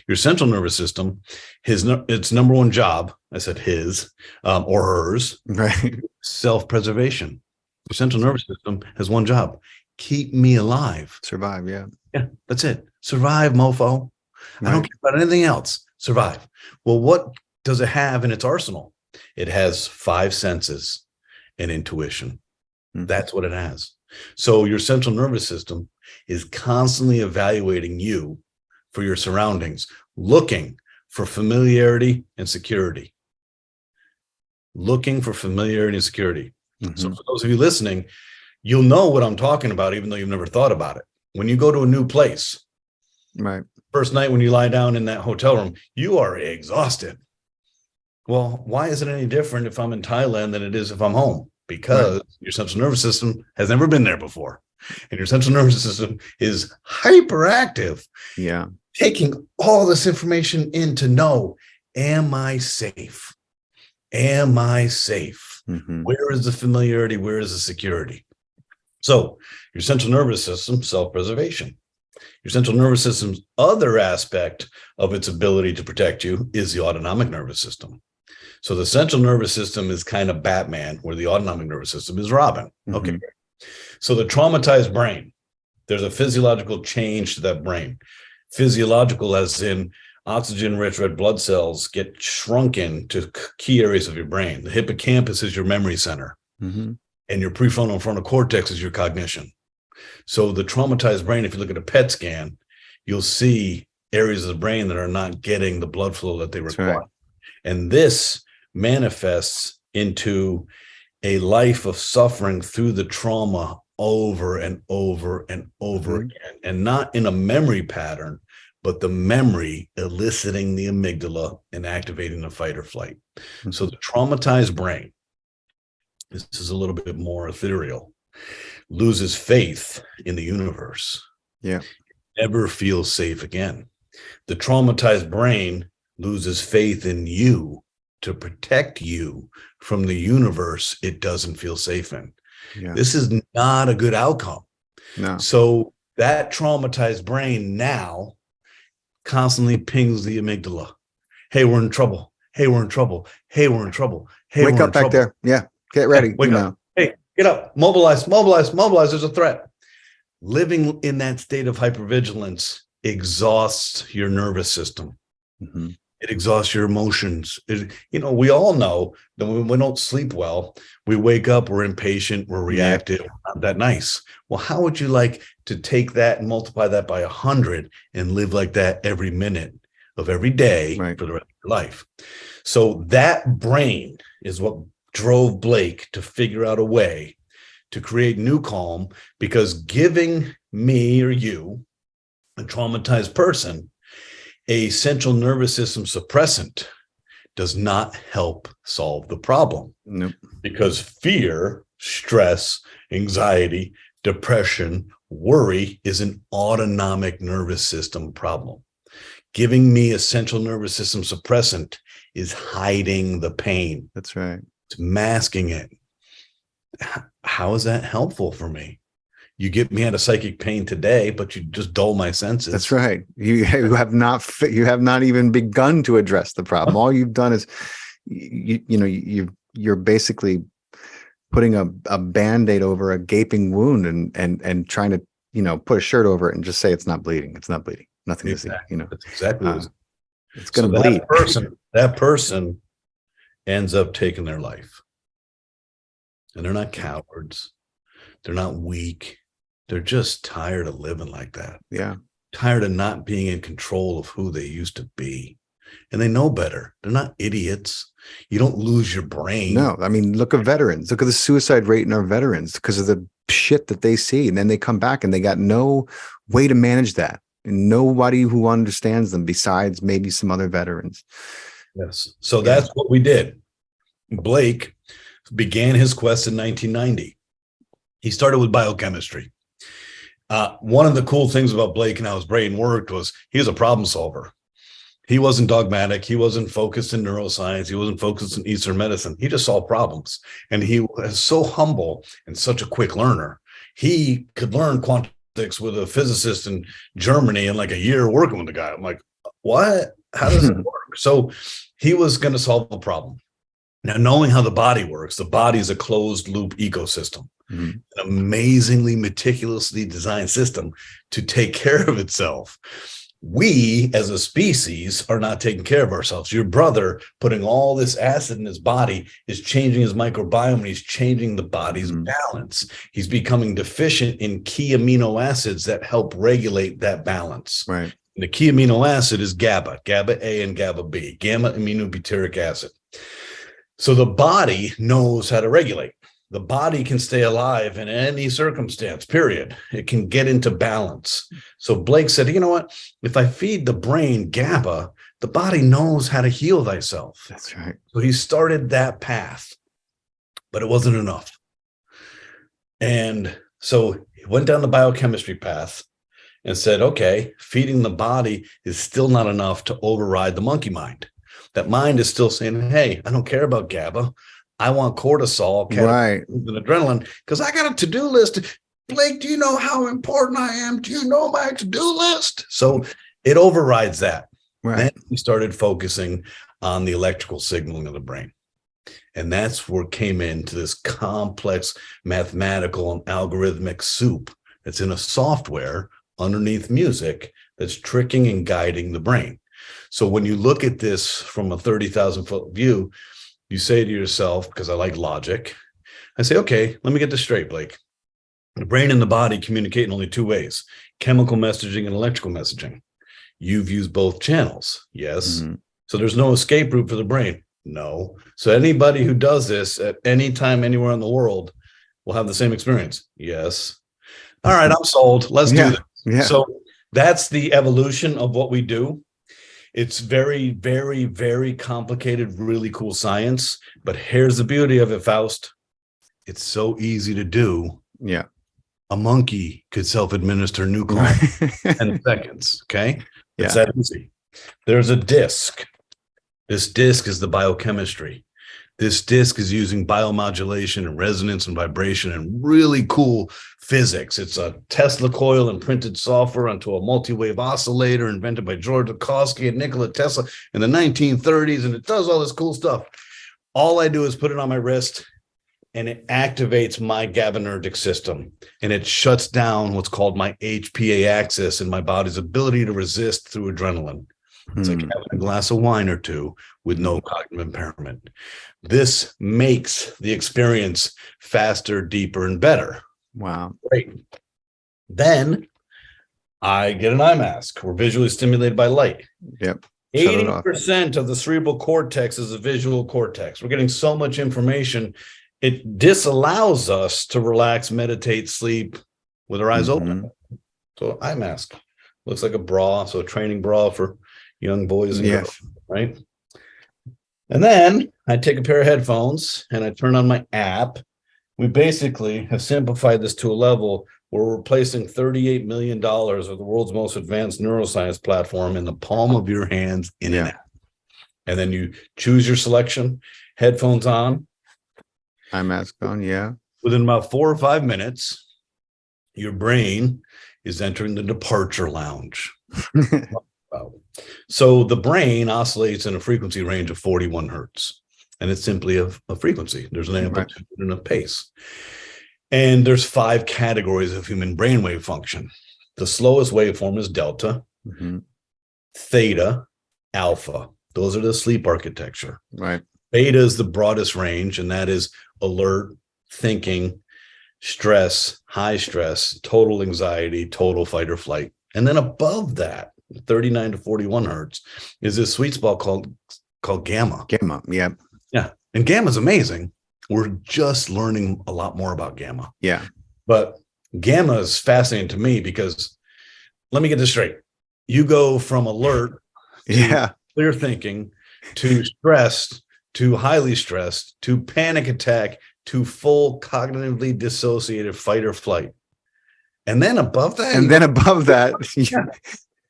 Your central nervous system, its number one job, I said his or hers, right? Self-preservation. Your central nervous system has one job: keep me alive. Survive, yeah. Yeah, that's it. Survive, mofo. Right. I don't care about anything else. Survive. Well, what does it have in its arsenal? It has 5 senses and intuition. That's what it has. So your central nervous system is constantly evaluating you for your surroundings, looking for familiarity and security. Looking for familiarity and security. So for those of you listening, you'll know what I'm talking about, even though you've never thought about it. When you go to a new place, right. First night when you lie down in that hotel room, you are exhausted. Well, why is it any different if I'm in Thailand than it is if I'm home? Because your central nervous system has never been there before. And your central nervous system is hyperactive. Yeah. Taking all this information in to know, am I safe? Am I safe? Where is the familiarity? Where is the security? So your central nervous system, self-preservation. Your central nervous system's other aspect of its ability to protect you is the autonomic nervous system. So the central nervous system is kind of Batman, where the autonomic nervous system is Robin. Okay. So the traumatized brain, there's a physiological change to that brain. Physiological as in oxygen-rich red blood cells get shrunken to key areas of your brain. The hippocampus is your memory center. And your prefrontal and frontal cortex is your cognition. So the traumatized brain, if you look at a PET scan, you'll see areas of the brain that are not getting the blood flow that they require. Right. And this manifests into a life of suffering through the trauma over and over and over again, and not in a memory pattern, but the memory eliciting the amygdala and activating the fight or flight. So the traumatized brain, this is a little bit more ethereal, loses faith in the universe. Yeah. Never feels safe again. The traumatized brain loses faith in you to protect you from the universe it doesn't feel safe in. Yeah. This is not a good outcome. No. So that traumatized brain now constantly pings the amygdala. Hey, we're in trouble. Hey, we're in trouble. Hey, we're in trouble. Hey, wake up back there. Yeah. Get ready. Hey, wake up. Hey, get up. Mobilize. There's a threat. Living in that state of hypervigilance exhausts your nervous system. It exhausts your emotions. We all know that when we don't sleep well, we wake up, we're impatient, we're reactive, not that nice. Well, how would you like to take that and multiply that by 100 and live like that every minute of every day for the rest of your life? So that brain is what drove Blake to figure out a way to create NuCalm, because giving me or you, a traumatized person, a central nervous system suppressant does not help solve the problem. Nope. Because fear, stress, anxiety, depression, worry is an autonomic nervous system problem. Giving me a central nervous system suppressant is hiding the pain. That's right. It's masking it. How is that helpful for me? You get me out of psychic pain today, but you just dull my senses. That's right. You have not even begun to address the problem. All you've done is, you're basically putting a Band-Aid over a gaping wound and trying to, put a shirt over it and just say it's not bleeding. It's not bleeding. Nothing to see. That's exactly what it's going to bleed. That person ends up taking their life, and they're not cowards. They're not weak. They're just tired of living like that. Yeah. Tired of not being in control of who they used to be. And they know better. They're not idiots. You don't lose your brain. No, I mean, look at veterans. Look at the suicide rate in our veterans because of the shit that they see. And then they come back and they got no way to manage that. And nobody who understands them besides maybe some other veterans. Yes. So that's what we did. Blake began his quest in 1990. He started with biochemistry. One of the cool things about Blake and how his brain worked was he was a problem solver. He wasn't dogmatic. He wasn't focused in neuroscience. He wasn't focused in Eastern medicine. He just solved problems. And he was so humble and such a quick learner. He could learn quantum physics with a physicist in Germany in like a year working with the guy. I'm like, what? How does it work? So he was going to solve a problem. Now, knowing how the body works, the body is a closed loop ecosystem. An amazingly meticulously designed system to take care of itself. We as a species are not taking care of ourselves. Your brother putting all this acid in his body is changing his microbiome, and he's changing the body's balance. He's becoming deficient in key amino acids that help regulate that balance. Right. And the key amino acid is GABA, GABA A and GABA B, gamma aminobutyric acid. So the body knows how to regulate. the body can stay alive in any circumstance, period. It can get into balance. So Blake said, you know what? If I feed the brain GABA, the body knows how to heal thyself. That's right. So he started that path, but it wasn't enough. And so he went down the biochemistry path and said, okay, feeding the body is still not enough to override the monkey mind. That mind is still saying, hey, I don't care about GABA. I want cortisol, Right, and adrenaline, because I got a to-do list. Blake, do you know how important I am? Do you know my to-do list? So it overrides that. right. Then we started focusing on the electrical signaling of the brain. And that's where it came into this complex mathematical and algorithmic soup that's in a software underneath music that's tricking and guiding the brain. So when you look at this from a 30,000 foot view, you say to yourself, because I like logic, I say, okay, let me get this straight, Blake. The brain and the body communicate in only two ways: chemical messaging and electrical messaging. You've used both channels. Yes. Mm-hmm. So there's no escape route for the brain. No. So anybody who does this at any time, anywhere in the world will have the same experience. Yes. All right, I'm sold. Let's do this. Yeah. So that's the evolution of what we do. It's very, very, very complicated, really cool science. But here's the beauty of it, Faust. It's so easy to do. Yeah. A monkey could self-administer NuCalm in 10 seconds. Okay. It's that easy. There's a disc. This disc is the biochemistry. This disc is using biomodulation and resonance and vibration and really cool physics. It's a Tesla coil imprinted software onto a multi-wave oscillator invented by George Lakowski and Nikola Tesla in the 1930s, and it does all this cool stuff. All I do is put it on my wrist, and it activates my GABAergic system, and it shuts down what's called my HPA axis and my body's ability to resist through adrenaline. It's like having a glass of wine or two with no cognitive impairment. This makes the experience faster, deeper, and better. Wow. Great. Then I get an eye mask. We're visually stimulated by light. Yep. 80% of the cerebral cortex is a visual cortex. We're getting so much information. It disallows us to relax, meditate, sleep with our eyes open. So eye mask looks like a bra. So a training bra for young boys and girls, right? And then I take a pair of headphones and I turn on my app. We basically have simplified this to a level where we're placing $38 million of the world's most advanced neuroscience platform in the palm of your hands in an app. And then you choose your selection, headphones on. Eye mask on, Within about 4 or 5 minutes, your brain is entering the departure lounge. So the brain oscillates in a frequency range of 41 hertz, and it's simply a frequency. There's an amplitude and a pace. And there's 5 categories of human brainwave function. The slowest waveform is delta, theta, alpha. Those are the sleep architecture. Right. Beta is the broadest range, and that is alert, thinking, stress, high stress, total anxiety, total fight or flight. And then above that, 39 to 41 hertz, is this sweet spot called gamma. Gamma, yeah. And gamma is amazing. We're just learning a lot more about gamma. Yeah. But gamma is fascinating to me because, let me get this straight. You go from alert to clear thinking to stressed to highly stressed to panic attack to full cognitively dissociated fight or flight. And then above that,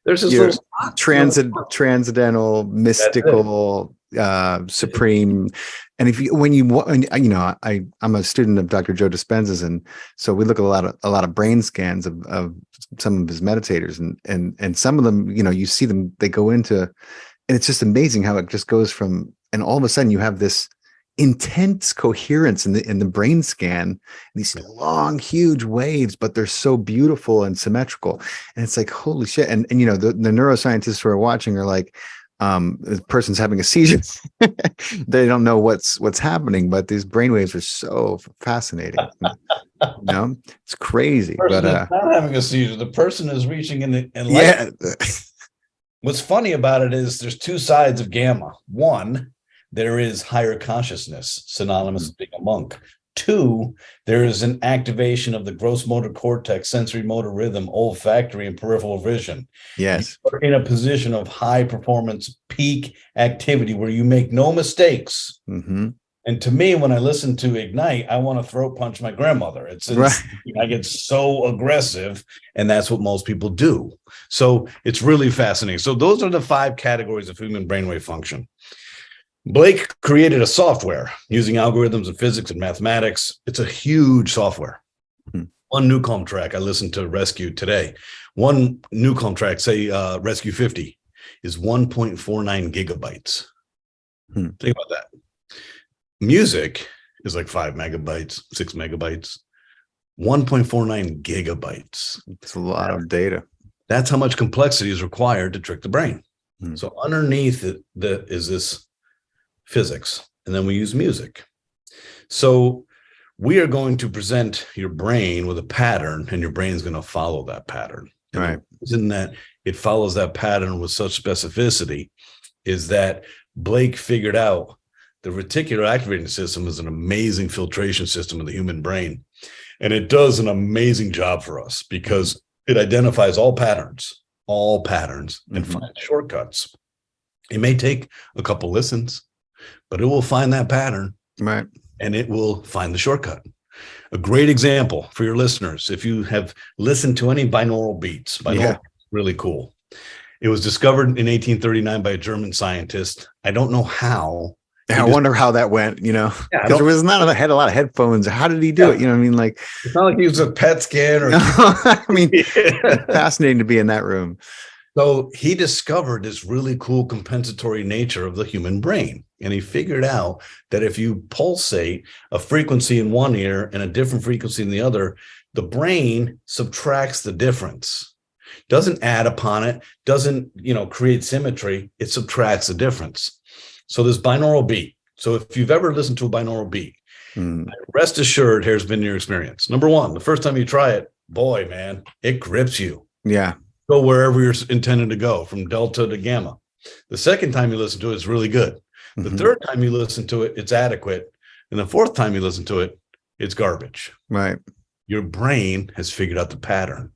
there's this little transcendental, mystical, supreme. And I'm a student of Dr. Joe Dispenza's, and so we look at a lot of brain scans of some of his meditators, and some of them, you see them, they go into, and it's just amazing how it just goes from, and all of a sudden you have this intense coherence in the brain scan, these long, huge waves, but they're so beautiful and symmetrical. And it's like, holy shit. And the neuroscientists who are watching are like, the person's having a seizure. They don't know what's happening, but these brain waves are so fascinating. It's crazy. But not having a seizure. The person is reaching in light. What's funny about it is there's 2 sides of gamma. One, there is higher consciousness, synonymous with being a monk. 2, there is an activation of the gross motor cortex, sensory motor rhythm, olfactory, and peripheral vision. Yes. You're in a position of high performance, peak activity where you make no mistakes. Mm-hmm. And to me, when I listen to Ignite, I want to throat punch my grandmother. Right. I get so aggressive, and that's what most people do. So it's really fascinating. So those are the 5 categories of human brainwave function. Blake created a software using algorithms and physics and mathematics. It's a huge software. One NuCalm track I listened to Rescue today. One NuCalm track, say Rescue 50, is 1.49 gigabytes. Think about that. Music is like 5 megabytes, 6 megabytes, 1.49 gigabytes. It's a lot of data. That's how much complexity is required to trick the brain. So underneath it is this physics, and then we use music. So we are going to present your brain with a pattern, and your brain is going to follow that pattern. Right. Isn't that it follows that pattern with such specificity is that Blake figured out the reticular activating system is an amazing filtration system of the human brain. And it does an amazing job for us because it identifies all patterns, and finds shortcuts. It may take a couple listens, but it will find that pattern, right, and it will find the shortcut. A great example for your listeners, if you have listened to any binaural beats, really cool. It was discovered in 1839 by a German scientist. I don't know how. I wonder how that went, because there was not a lot of headphones. How did he do it? You know what I mean? Like, it's not like he was a PET scan or. I mean, fascinating to be in that room. So he discovered this really cool compensatory nature of the human brain. And he figured out that if you pulsate a frequency in one ear and a different frequency in the other, the brain subtracts the difference. Doesn't add upon it, doesn't, create symmetry. It subtracts the difference. So this binaural beat. So if you've ever listened to a binaural beat, rest assured, here's been your experience. Number one, the first time you try it, boy, man, it grips you. Yeah. Go wherever you're intended to go, from delta to gamma. The second time you listen to it, it's really good. The third time you listen to it, it's adequate. And the fourth time you listen to it, it's garbage. Right. Your brain has figured out the pattern.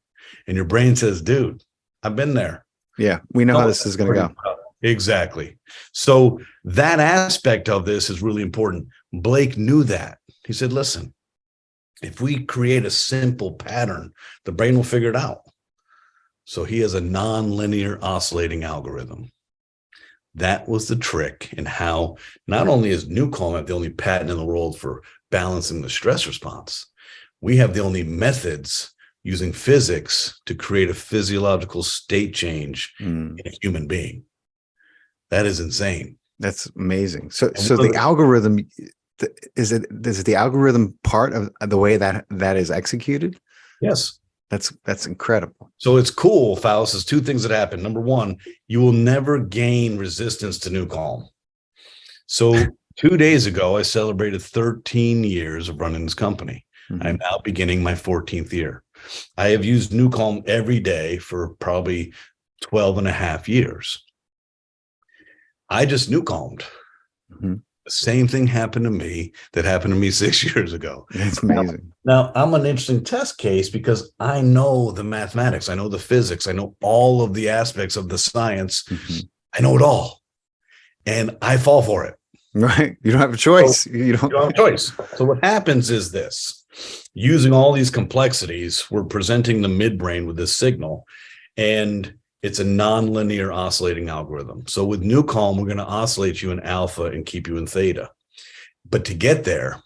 And your brain says, dude, I've been there. Yeah, we know how this is going to go. Exactly. So that aspect of this is really important. Blake knew that. He said, listen, if we create a simple pattern, the brain will figure it out. So he has a nonlinear oscillating algorithm. That was the trick in how not only is NuCalm the only patent in the world for balancing the stress response, we have the only methods using physics to create a physiological state change in a human being. That is insane. That's amazing. So the algorithm, is the algorithm part of the way that is executed? Yes. That's incredible. So it's cool, Faust. There's 2 things that happen. Number one, you will never gain resistance to NuCalm. So 2 days ago, I celebrated 13 years of running this company. I'm now beginning my 14th year. I have used NuCalm every day for probably 12 and a half years. I just NuCalmed. The same thing happened to me that happened to me 6 years ago. That's amazing. Now, I'm an interesting test case because I know the mathematics, I know the physics, I know all of the aspects of the science. I know it all. And I fall for it. Right. You don't have a choice. So you don't have a choice. So what happens is this. Using all these complexities, we're presenting the midbrain with this signal, and it's a nonlinear oscillating algorithm. So with NuCalm, we're going to oscillate you in alpha and keep you in theta. But to get there,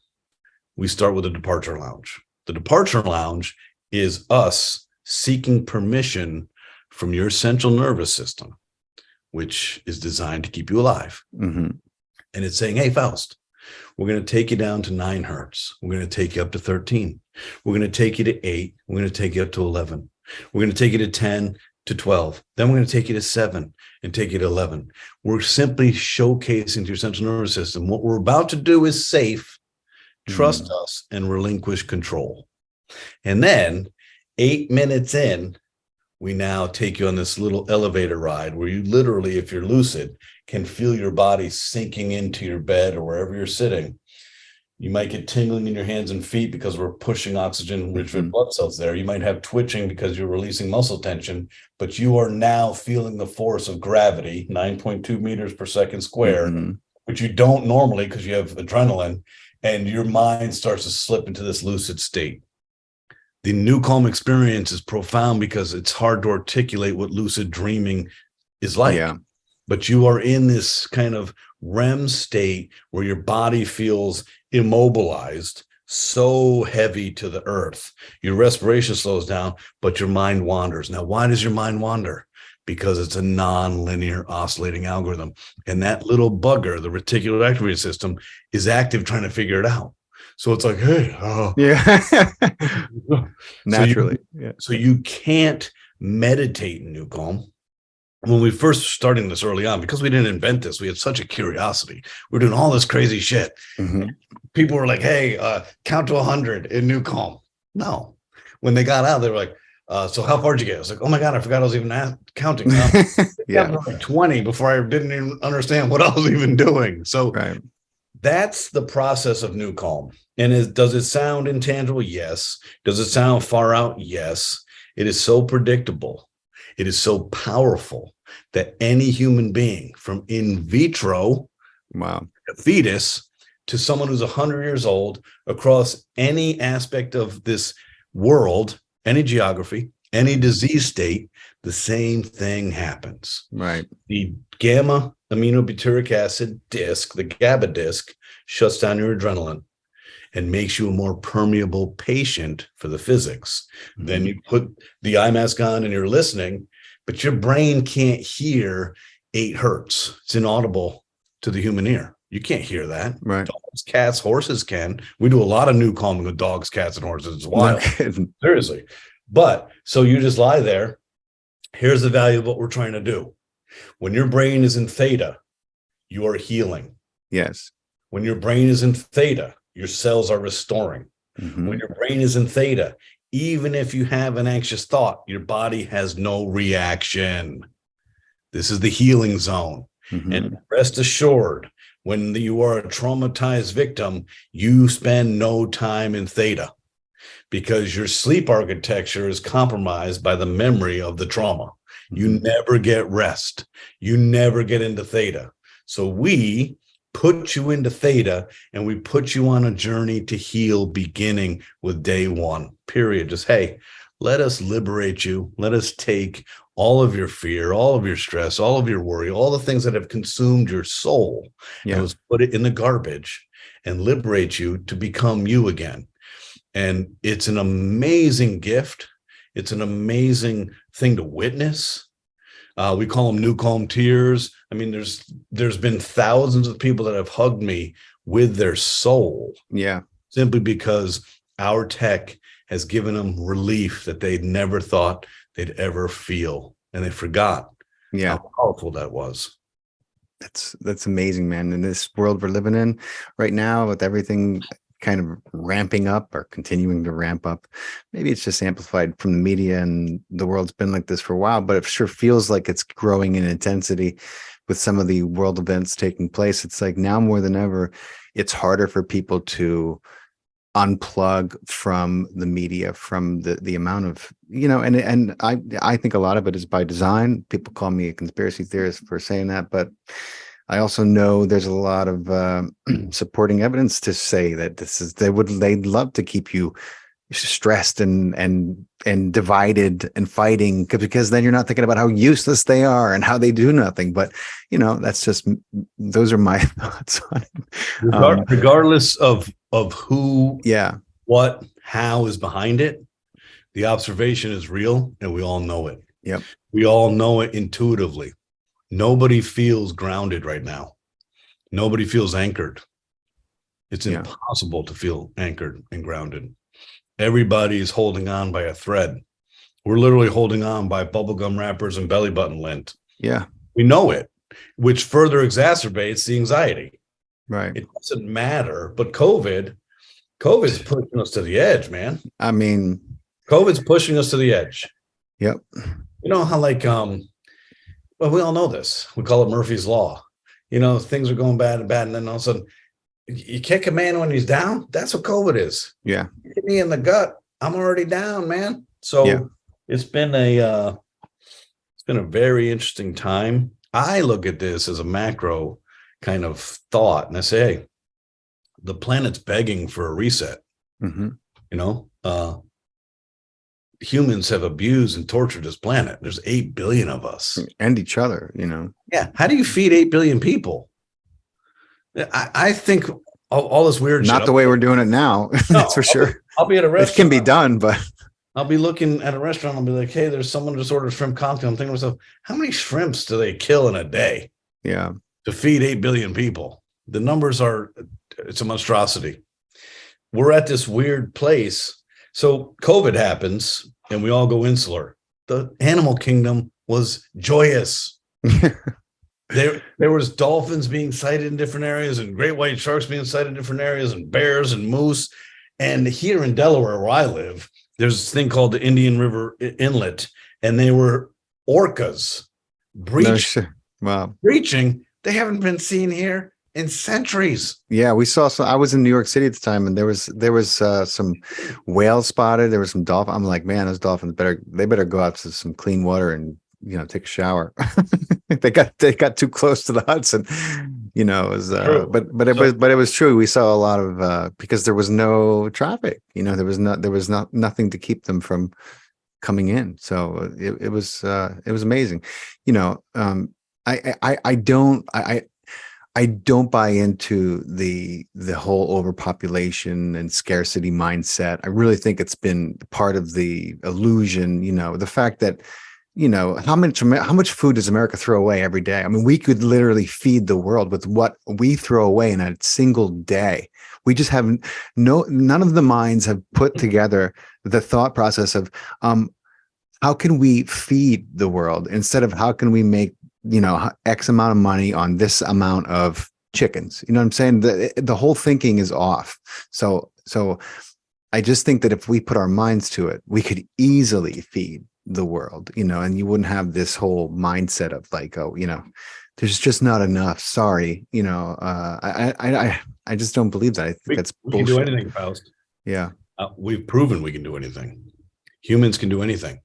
we start with a departure lounge. The departure lounge is us seeking permission from your central nervous system, which is designed to keep you alive. And it's saying, hey, Faust, we're going to take you down to 9 hertz. We're going to take you up to 13. We're going to take you to 8. We're going to take you up to 11. We're going to take you to 10, to 12. Then we're going to take you to 7 and take you to 11. We're simply showcasing to your central nervous system what we're about to do is safe. Trust us and relinquish control. And then 8 minutes in, we now take you on this little elevator ride where you literally, if you're lucid, can feel your body sinking into your bed or wherever you're sitting. You might get tingling in your hands and feet because we're pushing oxygen-rich red blood cells there. You might have twitching because you're releasing muscle tension, but you are now feeling the force of gravity, 9.2 meters per second square, which you don't normally because you have adrenaline, and your mind starts to slip into this lucid state. The NuCalm experience is profound because it's hard to articulate what lucid dreaming is like. Yeah. But you are in this kind of REM state where your body feels immobilized, so heavy to the earth. Your respiration slows down, but your mind wanders. Now, why does your mind wander? Because it's a non-linear oscillating algorithm. And that little bugger, the reticular activating system, is active trying to figure it out. So it's like, hey, naturally. So you can't meditate in NuCalm. When we first starting this early on, because we didn't invent this, we had such a curiosity. We're doing all this crazy shit. People were like, hey, count to 100 in NuCalm. No. When they got out, they were like, so how far did you get? I was like, oh my God, I forgot I was even counting. Like 20 before I didn't even understand what I was even doing. So that's the process of NuCalm. And does it sound intangible? Yes. Does it sound far out? Yes. It is so predictable. It is so powerful that any human being, from in vitro, a fetus, to someone who's 100 years old, across any aspect of this world, any geography, any disease state, the same thing happens. The gamma aminobutyric acid disc, the GABA disc, shuts down your adrenaline and makes you a more permeable patient for the physics. Then you put the eye mask on and you're listening, but your brain can't hear 8 hertz. It's inaudible to the human ear. You can't hear that. Dogs, cats, horses can. We do a lot of NuCalming with dogs, cats, and horses. It's wild. Seriously. But so you just lie there. Here's the value of what we're trying to do. When your brain is in theta, you are healing. Yes. When your brain is in theta, your cells are restoring. When your brain is in theta, even if you have an anxious thought, your body has no reaction. This is the healing zone. And rest assured, when you are a traumatized victim, you spend no time in theta because your sleep architecture is compromised by the memory of the trauma. You never get rest. You never get into theta. So we put you into theta and we put you on a journey to heal beginning with day 1, period. Just, hey, let us liberate you. Let us take all of your fear, all of your stress, all of your worry, all the things that have consumed your soul, and let's put it in the garbage and liberate you to become you again. And it's an amazing gift. It's an amazing thing to witness. We call them NuCalm tears. I mean, there's been thousands of people that have hugged me with their soul. Simply because our tech has given them relief that they'd never thought they'd ever feel. And they forgot how powerful that was. That's amazing, man. In this world we're living in right now, with everything kind of ramping up or continuing to ramp up, maybe it's just amplified from the media, and the world's been like this for a while, but it sure feels like it's growing in intensity with some of the world events taking place. It's like now more than ever, it's harder for people to unplug from the media, from the amount of, and I think a lot of it is by design. People call me a conspiracy theorist for saying that, but I also know there's a lot of supporting evidence to say that they'd love to keep you stressed and divided and fighting, because then you're not thinking about how useless they are and how they do nothing. But that's just, those are my thoughts on it. Regardless of who, what, how is behind it, the observation is real, and we all know it. We all know it intuitively. Nobody feels grounded right now. Nobody feels anchored. It's impossible to feel anchored and grounded. Everybody is holding on by a thread. We're literally holding on by bubblegum wrappers and belly button lint. We know it, which further exacerbates the anxiety. It doesn't matter, but COVID's pushing us to the edge, man. I mean, COVID's pushing us to the edge. You know how well, we all know this. We call it Murphy's Law. Things are going bad and bad, and then all of a sudden, You kick a man when he's down. That's what COVID is. Yeah. Hit me in the gut. I'm already down, man. Yeah. So it's been a very interesting time. I look at this as a macro kind of thought, and I say, hey, the planet's begging for a reset. Mm-hmm. You know, humans have abused and tortured this planet. There's 8 billion of us, and each other. You know. Yeah. How do you feed 8 billion people? I think all this weird Not shit. the way we're doing it now. No, that's for sure. I'll be at a restaurant. It can be done, but I'll be looking at a restaurant. I'll be like, hey, there's someone just ordered shrimp cocktail. I'm thinking to myself, how many shrimps do they kill in a day? Yeah. To feed 8 billion people? The numbers it's a monstrosity. We're at this weird place. So COVID happens and we all go insular. The animal kingdom was joyous. There was dolphins being sighted in different areas and great white sharks being sighted in different areas and bears and moose. And here in Delaware, where I live, there's this thing called the Indian River Inlet, and they were orcas breaching. Wow. Breaching. They haven't been seen here in centuries. Yeah, we saw some. I was in New York City at the time, and there was some whales spotted. There was some dolphin. I'm like, man, those dolphins better go out to some clean water and take a shower. they got too close to the Hudson. It was but it was true. We saw a lot of because there was no traffic. There was nothing to keep them from coming in. So it was amazing. I don't buy into the whole overpopulation and scarcity mindset. I really think it's been part of the illusion, the fact that, how much food does America throw away every day? I mean, we could literally feed the world with what we throw away in a single day. We just have none of the minds have put together the thought process of how can we feed the world instead of how can we make X amount of money on this amount of chickens. You know what I'm saying? The whole thinking is off. So I just think that if we put our minds to it, we could easily feed the world, and you wouldn't have this whole mindset of like, there's just not enough. Sorry. I just don't believe that. I think that's bullshit. We can do anything, Faust. Yeah. We've proven we can do anything. Humans can do anything.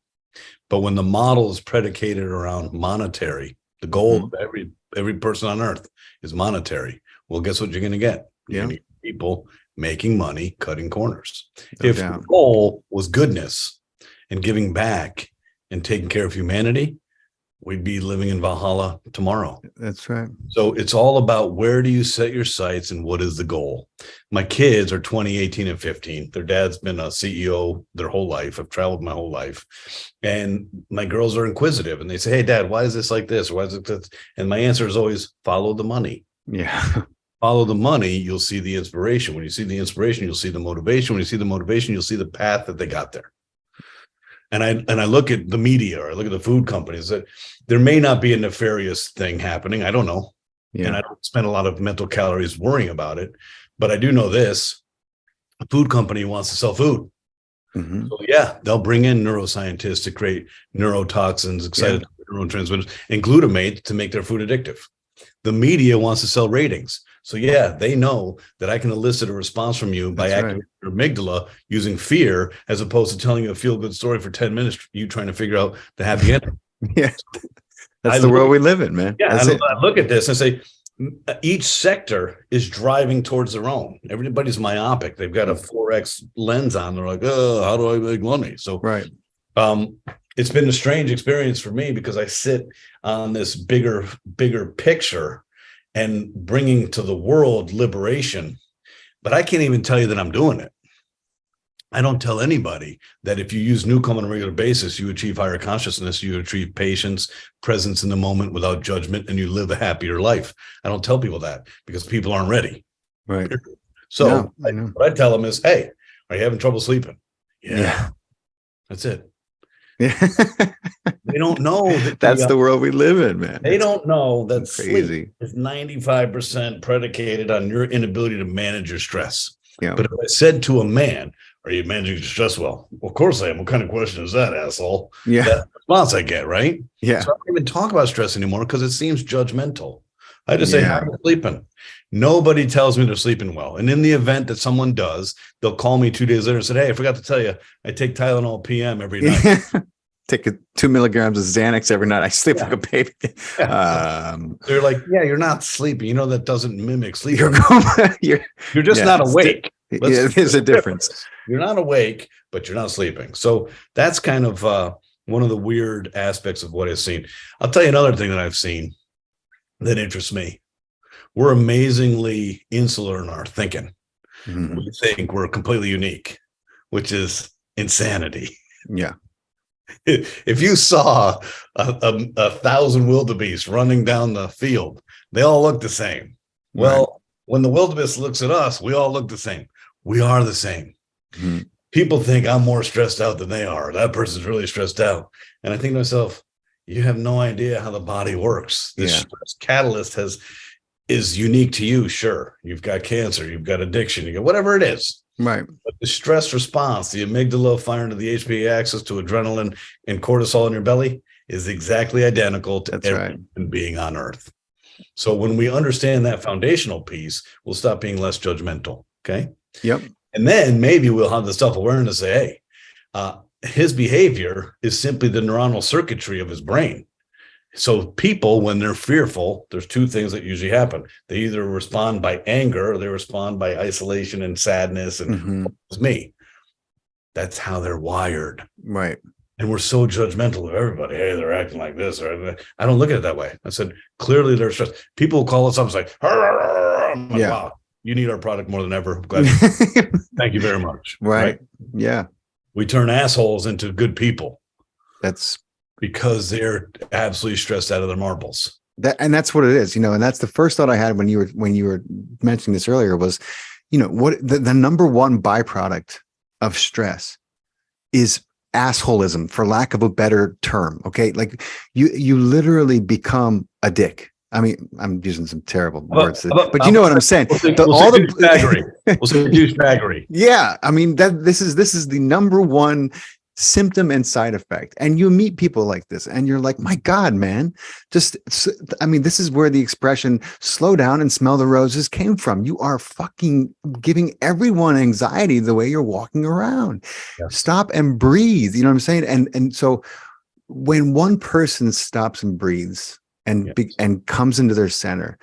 But when the model is predicated around monetary, the goal of every person on earth is monetary. Well, guess what you're going to get? You're going to get people making money, cutting corners. If the goal was goodness and giving back and taking care of humanity, we'd be living in Valhalla tomorrow. That's right. So it's all about where do you set your sights and what is the goal? My kids are 20, 18, and 15. Their dad's been a CEO their whole life. I've traveled my whole life. And my girls are inquisitive and they say, hey, Dad, why is this like this? Why is it this? And my answer is always follow the money. Yeah. Follow the money, you'll see the inspiration. When you see the inspiration, you'll see the motivation. When you see the motivation, you'll see the path that they got there. And I look at the media or I look at the food companies that there may not be a nefarious thing happening. I don't know. Yeah. And I don't spend a lot of mental calories worrying about it. But I do know this. A food company wants to sell food. Mm-hmm. So yeah, they'll bring in neuroscientists to create neurotoxins, excited neurotransmitters, and glutamate to make their food addictive. The media wants to sell ratings. So yeah, they know that I can elicit a response from you by activating your amygdala using fear, as opposed to telling you a feel-good story for 10 minutes, you trying to figure out the happy ending. Yeah, that's the world we live in, man. Yeah, I look at this and say, each sector is driving towards their own. Everybody's myopic. They've got a 4X lens on. They're like, oh, how do I make money? So it's been a strange experience for me because I sit on this bigger picture and bringing to the world liberation, but I can't even tell you that I'm doing it. I don't tell anybody that if you use NuCalm on a regular basis, you achieve higher consciousness, you achieve patience, presence in the moment without judgment, and you live a happier life. I don't tell people that because people aren't ready. Right. So what I tell them is, hey, are you having trouble sleeping? Yeah. That's it. Yeah. They don't know that's the world we live in, man. They don't know that crazy. Sleep is 95% predicated on your inability to manage your stress. Yeah. But if I said to a man, are you managing your stress well? Of course I am. What kind of question is that, asshole? Yeah. That's the response I get, right? Yeah. So I don't even talk about stress anymore because it seems judgmental. I just say, how are you sleeping? Nobody tells me they're sleeping well. And in the event that someone does, they'll call me 2 days later and say, hey, I forgot to tell you, I take Tylenol PM every night. Take 2 milligrams of Xanax every night. I sleep like a baby. They're like, yeah, you're not sleeping. You know, that doesn't mimic sleep. You're just not awake. There's a difference. You're not awake, but you're not sleeping. So that's kind of one of the weird aspects of what I've seen. I'll tell you another thing that I've seen that interests me. We're amazingly insular in our thinking. Mm-hmm. We think we're completely unique, which is insanity. Yeah. If you saw a 1,000 wildebeest running down the field, they all look the same. Well, when the wildebeest looks at us, we all look the same. We are the same. Mm-hmm. People think I'm more stressed out than they are. That person's really stressed out. And I think to myself, you have no idea how the body works. This stress catalyst is unique to you. Sure. You've got cancer, you've got addiction, you got whatever it is. Right. But the stress response, the amygdala firing to the HPA axis to adrenaline and cortisol in your belly is exactly identical to every human being on earth. So when we understand that foundational piece, we'll stop being less judgmental. Okay. Yep. And then maybe we'll have the self-awareness to say, hey, his behavior is simply the neuronal circuitry of his brain. So people, when they're fearful, there's two things that usually happen. They either respond by anger or they respond by isolation and sadness and it's me. That's how they're wired. Right. And we're so judgmental of everybody. Hey, they're acting like this. Or I don't look at it that way. I said, clearly they're stressed. People will call us up and say, wow, you need our product more than ever. I'm glad. Thank you very much. Right. Yeah. We turn assholes into good people. That's because they're absolutely stressed out of their marbles. And that's what it is, and that's the first thought I had when you were mentioning this earlier was, what the number one byproduct of stress is assholism, for lack of a better term. Okay. Like you literally become a dick. I mean, I'm using some terrible words, but you know what I'm saying. We'll say douchebaggery. Yeah. I mean, this is the number one symptom and side effect. And you meet people like this and you're like, my God, man, this is where the expression slow down and smell the roses came from. You are fucking giving everyone anxiety the way you're walking around. Yes. Stop and breathe. You know what I'm saying? And so when one person stops and breathes and comes into their center,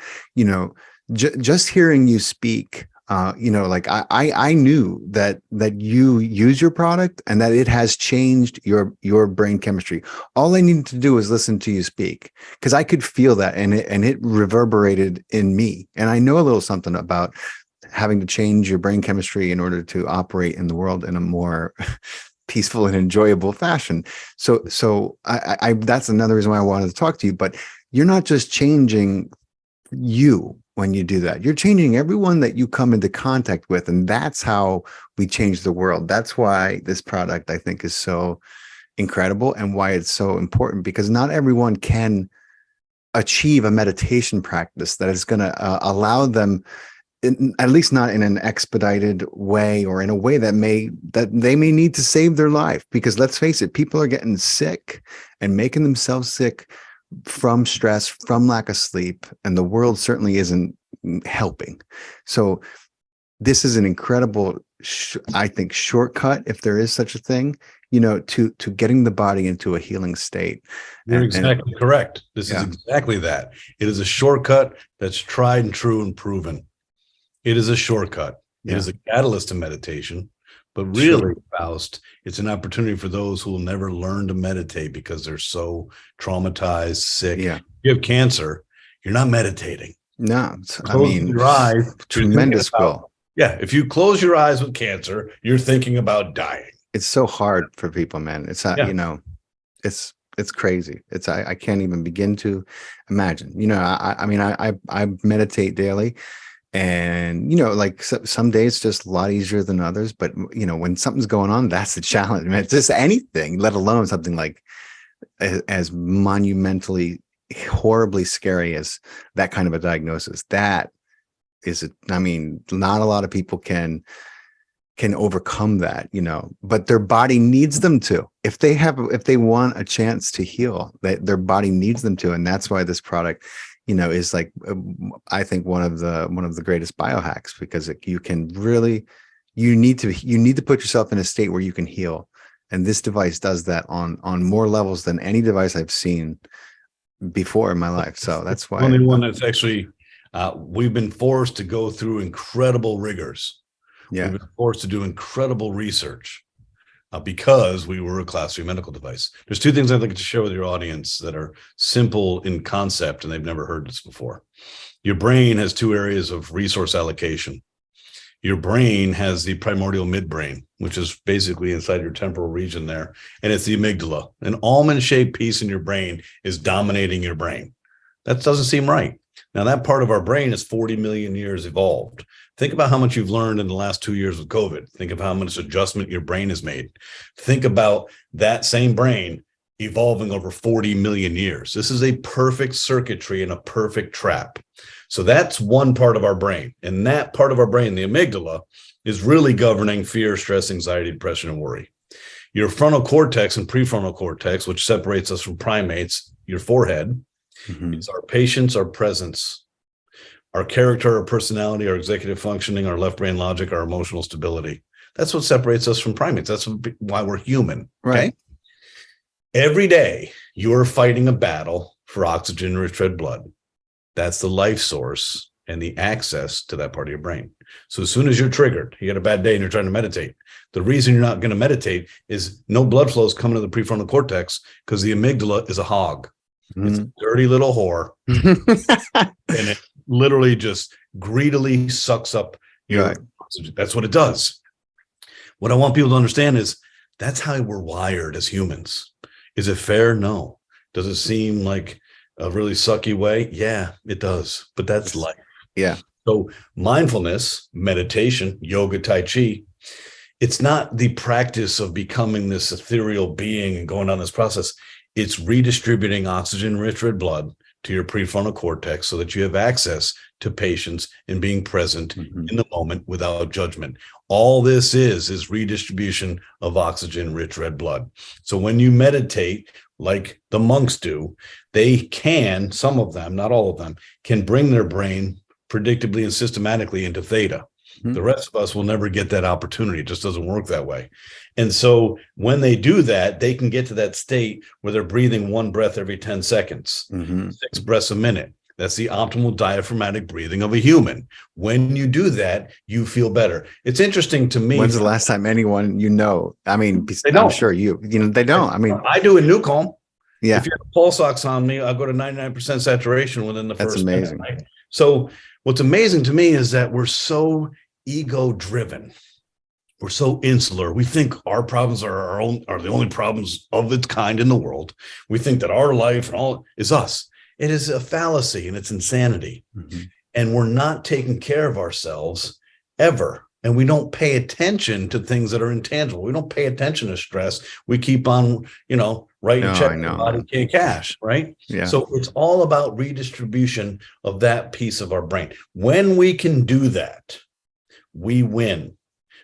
just hearing you speak, I knew that you use your product and that it has changed your brain chemistry. All I needed to do was listen to you speak, because I could feel that and it reverberated in me. And I know a little something about having to change your brain chemistry in order to operate in the world in a more peaceful and enjoyable fashion. So I that's another reason why I wanted to talk to you. But you're not just changing you when you do that. You're changing everyone that you come into contact with. And that's how we change the world. That's why this product, I think, is so incredible and why it's so important, because not everyone can achieve a meditation practice that is going to allow them, at least not in an expedited way or in a way that they may need to save their life. Because let's face it, people are getting sick and making themselves sick from stress, from lack of sleep, and the world certainly isn't helping. So this is an incredible, I think, shortcut, if there is such a thing, to getting the body into a healing state. You're exactly correct. This is exactly that. It is a shortcut that's tried and true and proven. It is a shortcut. It is a catalyst to meditation. But really, Faust, it's an opportunity for those who will never learn to meditate because they're so traumatized, sick. Yeah. You have cancer, you're not meditating. No, your eyes, tremendous will. Yeah, if you close your eyes with cancer, you're thinking about dying. It's so hard for people, man. It's not, it's crazy. I can't even begin to imagine. I meditate daily. And, some days just a lot easier than others. But, when something's going on, that's the challenge. I mean, it's just anything, let alone something like as monumentally, horribly scary as that kind of a diagnosis. That is, not a lot of people can overcome that, but their body needs them to. If they want a chance to heal, their body needs them to. And that's why this product, is like, I think one of the greatest biohacks, because you can really, you need to put yourself in a state where you can heal. And this device does that on more levels than any device I've seen before in my life. So that's why the only one that's actually, we've been forced to go through incredible rigors. Yeah. We've been forced to do incredible research because we were a class 3 medical device. There's two things I'd like to share with your audience that are simple in concept, and they've never heard this before. Your brain has two areas of resource allocation. Your brain has the primordial midbrain, which is basically inside your temporal region there, and it's the amygdala. An almond-shaped piece in your brain is dominating your brain. That doesn't seem right. Now, that part of our brain is 40 million years evolved. Think about how much you've learned in the last 2 years with COVID. Think of how much adjustment your brain has made. Think about that same brain evolving over 40 million years. This is a perfect circuitry and a perfect trap. So that's one part of our brain. And that part of our brain, the amygdala, is really governing fear, stress, anxiety, depression, and worry. Your frontal cortex and prefrontal cortex, which separates us from primates, your forehead, is our patience, our presence, our character, our personality, our executive functioning, our left brain logic, our emotional stability. That's what separates us from primates. That's why we're human. Right. Okay? Every day, you're fighting a battle for oxygen-rich red blood. That's the life source and the access to that part of your brain. So as soon as you're triggered, you got a bad day and you're trying to meditate. The reason you're not going to meditate is no blood flow is coming to the prefrontal cortex because the amygdala is a hog. It's a dirty little whore. And it literally just greedily sucks up your oxygen. That's what it does. What I want people to understand is that's how we're wired as humans. Is it fair? No. Does it seem like a really sucky way? Yeah, it does. But that's life. Yeah. So mindfulness, meditation, yoga, tai chi, it's not the practice of becoming this ethereal being and going on this process. It's redistributing oxygen-rich red blood to your prefrontal cortex so that you have access to patience and being present in the moment without judgment. All this is redistribution of oxygen-rich red blood. So when you meditate, like the monks do, they can, some of them, not all of them, can bring their brain predictably and systematically into theta. The rest of us will never get that opportunity. It just doesn't work that way. And so when they do that, they can get to that state where they're breathing one breath every 10 seconds, 6 breaths a minute. That's the optimal diaphragmatic breathing of a human. When you do that, you feel better. It's interesting to me. When's the last time anyone, I mean, I'm sure they don't. I mean, I do in NuCalm. Yeah. If you have pulse ox on me, I'll go to 99% saturation within the first amazing. minute, right? So what's amazing to me is that we're so ego driven. We're so insular. We think our problems are the only problems of its kind in the world. We think that our life and all is us. It is a fallacy and it's insanity. And we're not taking care of ourselves ever. And we don't pay attention to things that are intangible. We don't pay attention to stress. We keep on, writing checks and body can't cash, right? Yeah. So it's all about redistribution of that piece of our brain. When we can do that, we win.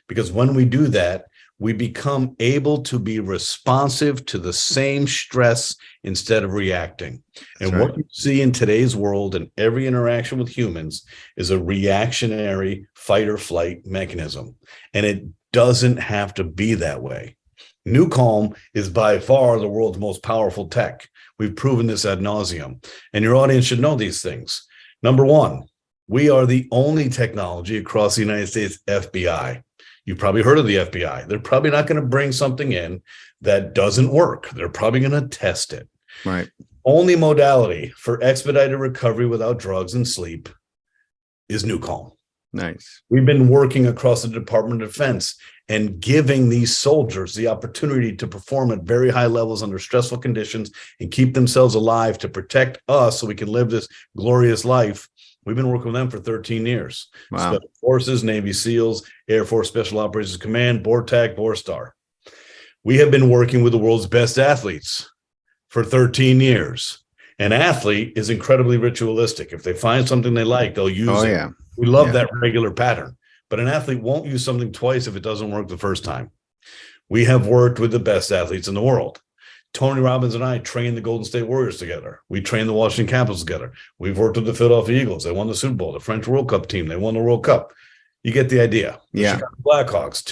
Because when we do that, we become able to be responsive to the same stress instead of reacting. And what you see in today's world and every interaction with humans is a reactionary fight or flight mechanism. And it doesn't have to be that way. NuCalm is by far the world's most powerful tech. We've proven this ad nauseum. And your audience should know these things. Number one, we are the only technology across the United States FBI. You've probably heard of the FBI. They're probably not going to bring something in that doesn't work. They're probably going to test it. Right. Only modality for expedited recovery without drugs and sleep is NuCalm. Nice. We've been working across the Department of Defense and giving these soldiers the opportunity to perform at very high levels under stressful conditions and keep themselves alive to protect us so we can live this glorious life. We've been working with them for 13 years. Wow. Special Forces, Navy SEALs, Air Force Special Operations Command, BORTAC, BORSTAR. We have been working with the world's best athletes for 13 years. An athlete is incredibly ritualistic. If they find something they like, they'll use it. Yeah. We love that regular pattern. But an athlete won't use something twice if it doesn't work the first time. We have worked with the best athletes in the world. Tony Robbins and I trained the Golden State Warriors together. We trained the Washington Capitals together. We've worked with the Philadelphia Eagles. They won the Super Bowl. The French World Cup team, they won the World Cup. You get the idea. The Chicago Blackhawks,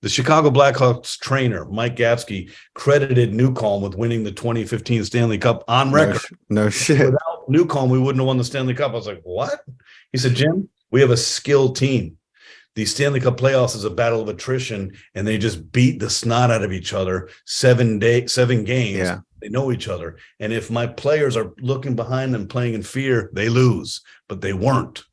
the Chicago Blackhawks trainer, Mike Gapsky, credited NuCalm with winning the 2015 Stanley Cup on record. No shit. Without NuCalm, we wouldn't have won the Stanley Cup. I was like, what? He said, Jim, we have a skilled team. The Stanley Cup playoffs is a battle of attrition, and they just beat the snot out of each other 7 games. Yeah. They know each other. And if my players are looking behind them playing in fear, they lose, but they weren't.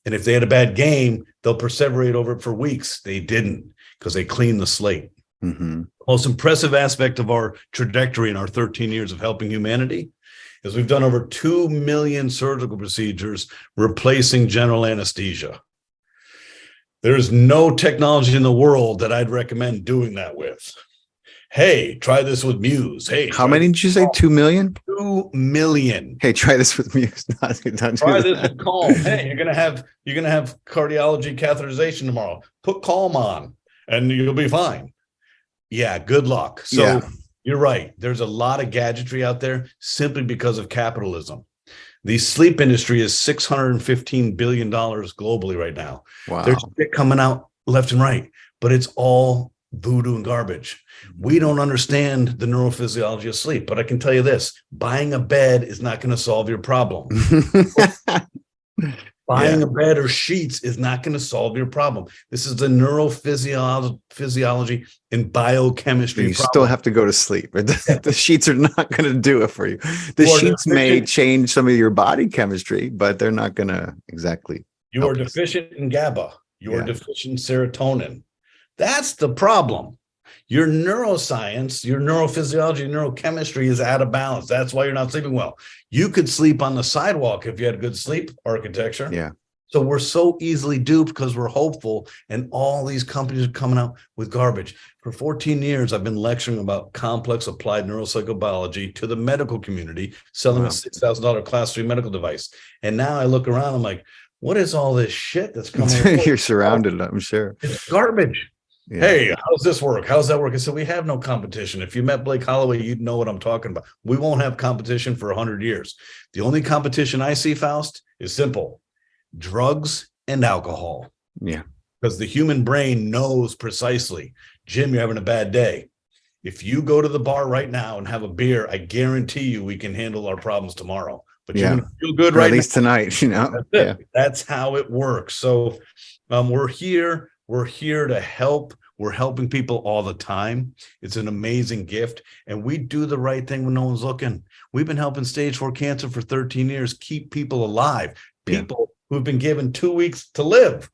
And if they had a bad game, they'll perseverate over it for weeks. They didn't, because they cleaned the slate. Mm-hmm. The most impressive aspect of our trajectory in our 13 years of helping humanity is we've done over 2 million surgical procedures replacing general anesthesia. There's no technology in the world that I'd recommend doing that with. Hey, try this with Muse. Hey, how many did you say? 2 million? 2 million. Hey, try this with Muse. Try this with Calm. Hey, you're gonna have cardiology catheterization tomorrow. Put Calm on, and you'll be fine. Yeah, good luck. So You're right. There's a lot of gadgetry out there simply because of capitalism. The sleep industry is $615 billion globally right now. Wow. There's shit coming out left and right, but it's all voodoo and garbage. We don't understand the neurophysiology of sleep, but I can tell you this: buying a bed is not going to solve your problem. Buying a bed or sheets is not going to solve your problem. This is the neurophysiology and biochemistry. You still have to go to sleep. The sheets are not going to do it for you. The sheets may change some of your body chemistry, but they're not going to exactly. You are deficient in GABA. You are deficient in serotonin. That's the problem. Your neuroscience, your neurophysiology, neurochemistry is out of balance. That's why you're not sleeping well. You could sleep on the sidewalk if you had good sleep architecture. Yeah. So we're so easily duped because we're hopeful, and all these companies are coming out with garbage. For 14 years, I've been lecturing about complex applied neuropsychobiology to the medical community, selling a $6,000 class 3 medical device. And now I look around, I'm like, what is all this shit that's coming? You're surrounded, I'm sure. It's garbage. Yeah. Hey, how's this work? How's that work? I said, we have no competition. If you met Blake Halloway, you'd know what I'm talking about. We won't have competition for 100 years. The only competition I see, Faust, is simple: drugs and alcohol. Yeah. Because the human brain knows precisely, Jim, you're having a bad day. If you go to the bar right now and have a beer, I guarantee you we can handle our problems tomorrow. But you're going to feel good at least tonight, you know. That's how it works. So we're here. We're here to help. We're helping people all the time. It's an amazing gift. And we do the right thing when no one's looking. We've been helping stage 4 cancer for 13 years, keep people alive, people who've been given 2 weeks to live.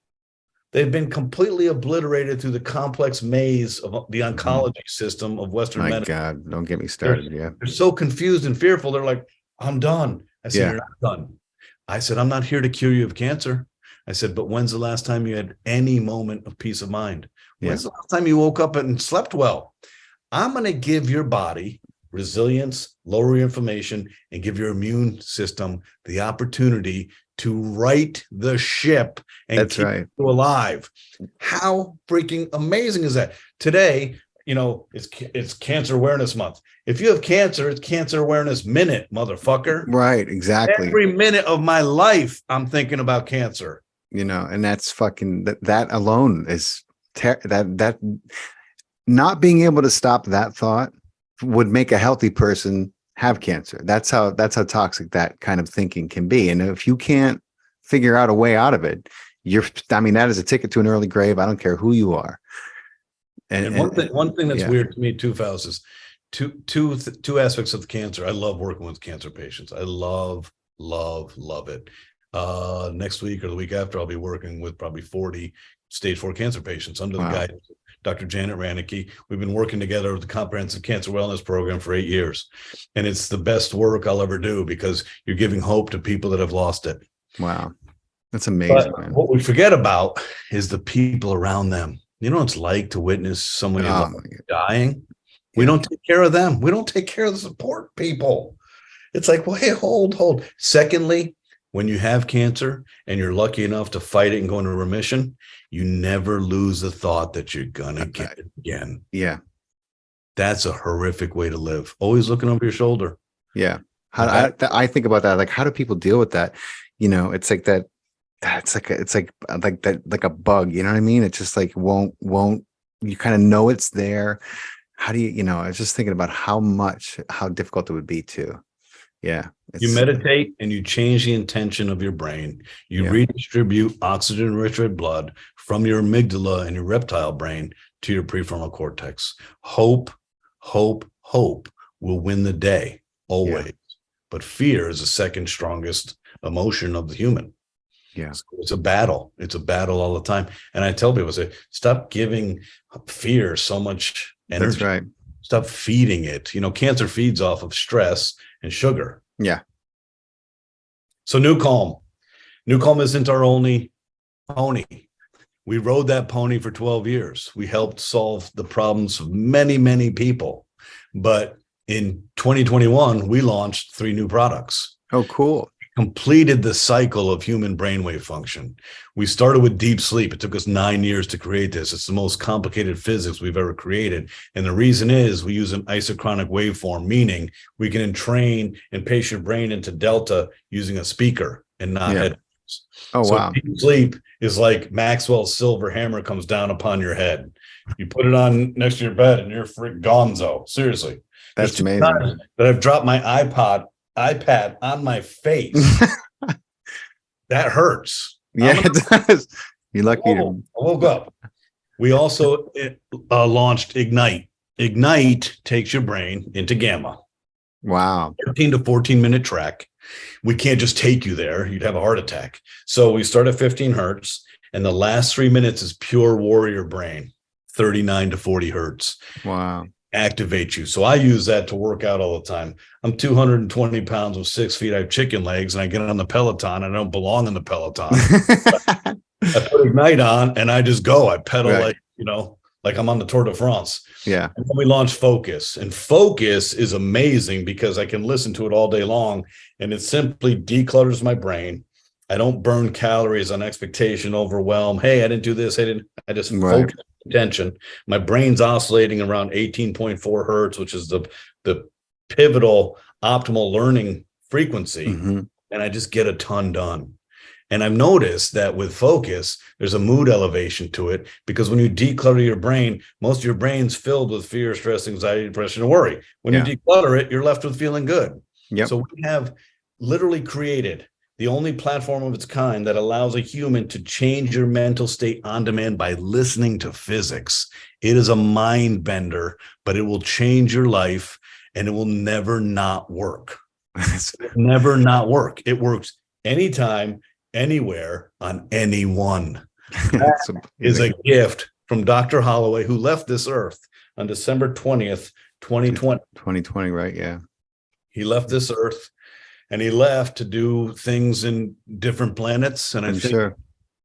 They've been completely obliterated through the complex maze of the oncology system of Western medicine. My God, don't get me started. They're so confused and fearful. They're like, I'm done. I said, you're not done. I said, I'm not here to cure you of cancer. I said, but when's the last time you had any moment of peace of mind? When's the last time you woke up and slept well? I'm going to give your body resilience, lower your inflammation, and give your immune system the opportunity to right the ship and keep you alive. How freaking amazing is that? Today, you know, it's Cancer Awareness Month. If you have cancer, it's Cancer Awareness Minute, motherfucker. Right, exactly. Every minute of my life, I'm thinking about cancer. You know, and that's fucking that alone is that not being able to stop that thought would make a healthy person have cancer. That's how toxic that kind of thinking can be. And if you can't figure out a way out of it, that is a ticket to an early grave. I don't care who you are. And one thing that's weird to me too, Faust, is two aspects of the cancer. I love working with cancer patients. I love it. Next week or the week after, I'll be working with probably 40 stage 4 cancer patients under the guidance of Dr. Janet Ranicky. We've been working together with the Comprehensive Cancer Wellness Program for 8 years. And it's the best work I'll ever do because you're giving hope to people that have lost it. Wow. That's amazing, man. What we forget about is the people around them. You know what it's like to witness someone dying? We don't take care of them. We don't take care of the support people. It's like, well, hey, hold. Secondly, when you have cancer and you're lucky enough to fight it and go into remission, you never lose the thought that you're going to get it again. Yeah. That's a horrific way to live. Always looking over your shoulder. Yeah. I think about that. Like, how do people deal with that? It's like that. It's like that, like a bug. You know what I mean? It's just like won't. You kind of know it's there. How do you? I was just thinking about how difficult it would be to. Yeah. You meditate and you change the intention of your brain. You redistribute oxygen-rich red blood from your amygdala and your reptile brain to your prefrontal cortex. Hope will win the day always. Yeah. But fear is the second strongest emotion of the human. Yeah. So it's a battle. It's a battle all the time. And I tell people, stop giving fear so much energy. That's right. Stop feeding it. Cancer feeds off of stress and sugar. Yeah. So NuCalm isn't our only pony. We rode that pony for 12 years. We helped solve the problems of many, many people. But in 2021, we launched 3 new products. Oh, cool. Completed the cycle of human brainwave function. We started with deep sleep. It took us 9 years to create this. It's the most complicated physics we've ever created. And the reason is we use an isochronic waveform, meaning we can entrain and pace your brain into delta using a speaker and not headphones. Oh, so wow. Deep sleep is like Maxwell's silver hammer comes down upon your head. You put it on next to your bed and you're freak gonzo. Seriously. That's amazing. That I've dropped my iPad on my face. That hurts. Yeah, it does. You're lucky. I woke up. We also launched Ignite. Ignite takes your brain into gamma. Wow. 13 to 14 minute track. We can't just take you there. You'd have a heart attack. So we start at 15 hertz, and the last 3 minutes is pure warrior brain, 39 to 40 hertz. Wow. Activate you. So I use that to work out all the time. I'm 220 pounds with 6 feet. I have chicken legs, and I get on the Peloton. I don't belong in the Peloton. I put Ignite on and I just go. I pedal like I'm on the Tour de France. Yeah. And then we launched Focus, and Focus is amazing because I can listen to it all day long, and it simply declutters my brain. I don't burn calories on expectation, overwhelm. Hey, I didn't do this. I just focus attention. My brain's oscillating around 18.4 hertz, which is the pivotal optimal learning frequency. Mm-hmm. And I just get a ton done. And I've noticed that with Focus, there's a mood elevation to it, because when you declutter your brain, most of your brain's filled with fear, stress, anxiety, depression, and worry. When you declutter it, you're left with feeling good. Yep. So we have literally created the only platform of its kind that allows a human to change your mental state on demand by listening to physics. It is a mind bender, but it will change your life, and it will never not work. Never not work. It works anytime, anywhere, on anyone. That is a gift from Dr. Holloway, who left this earth on December 20th, 2020. 2020, right? Yeah. He left this earth, and he left to do things in different planets. And I think,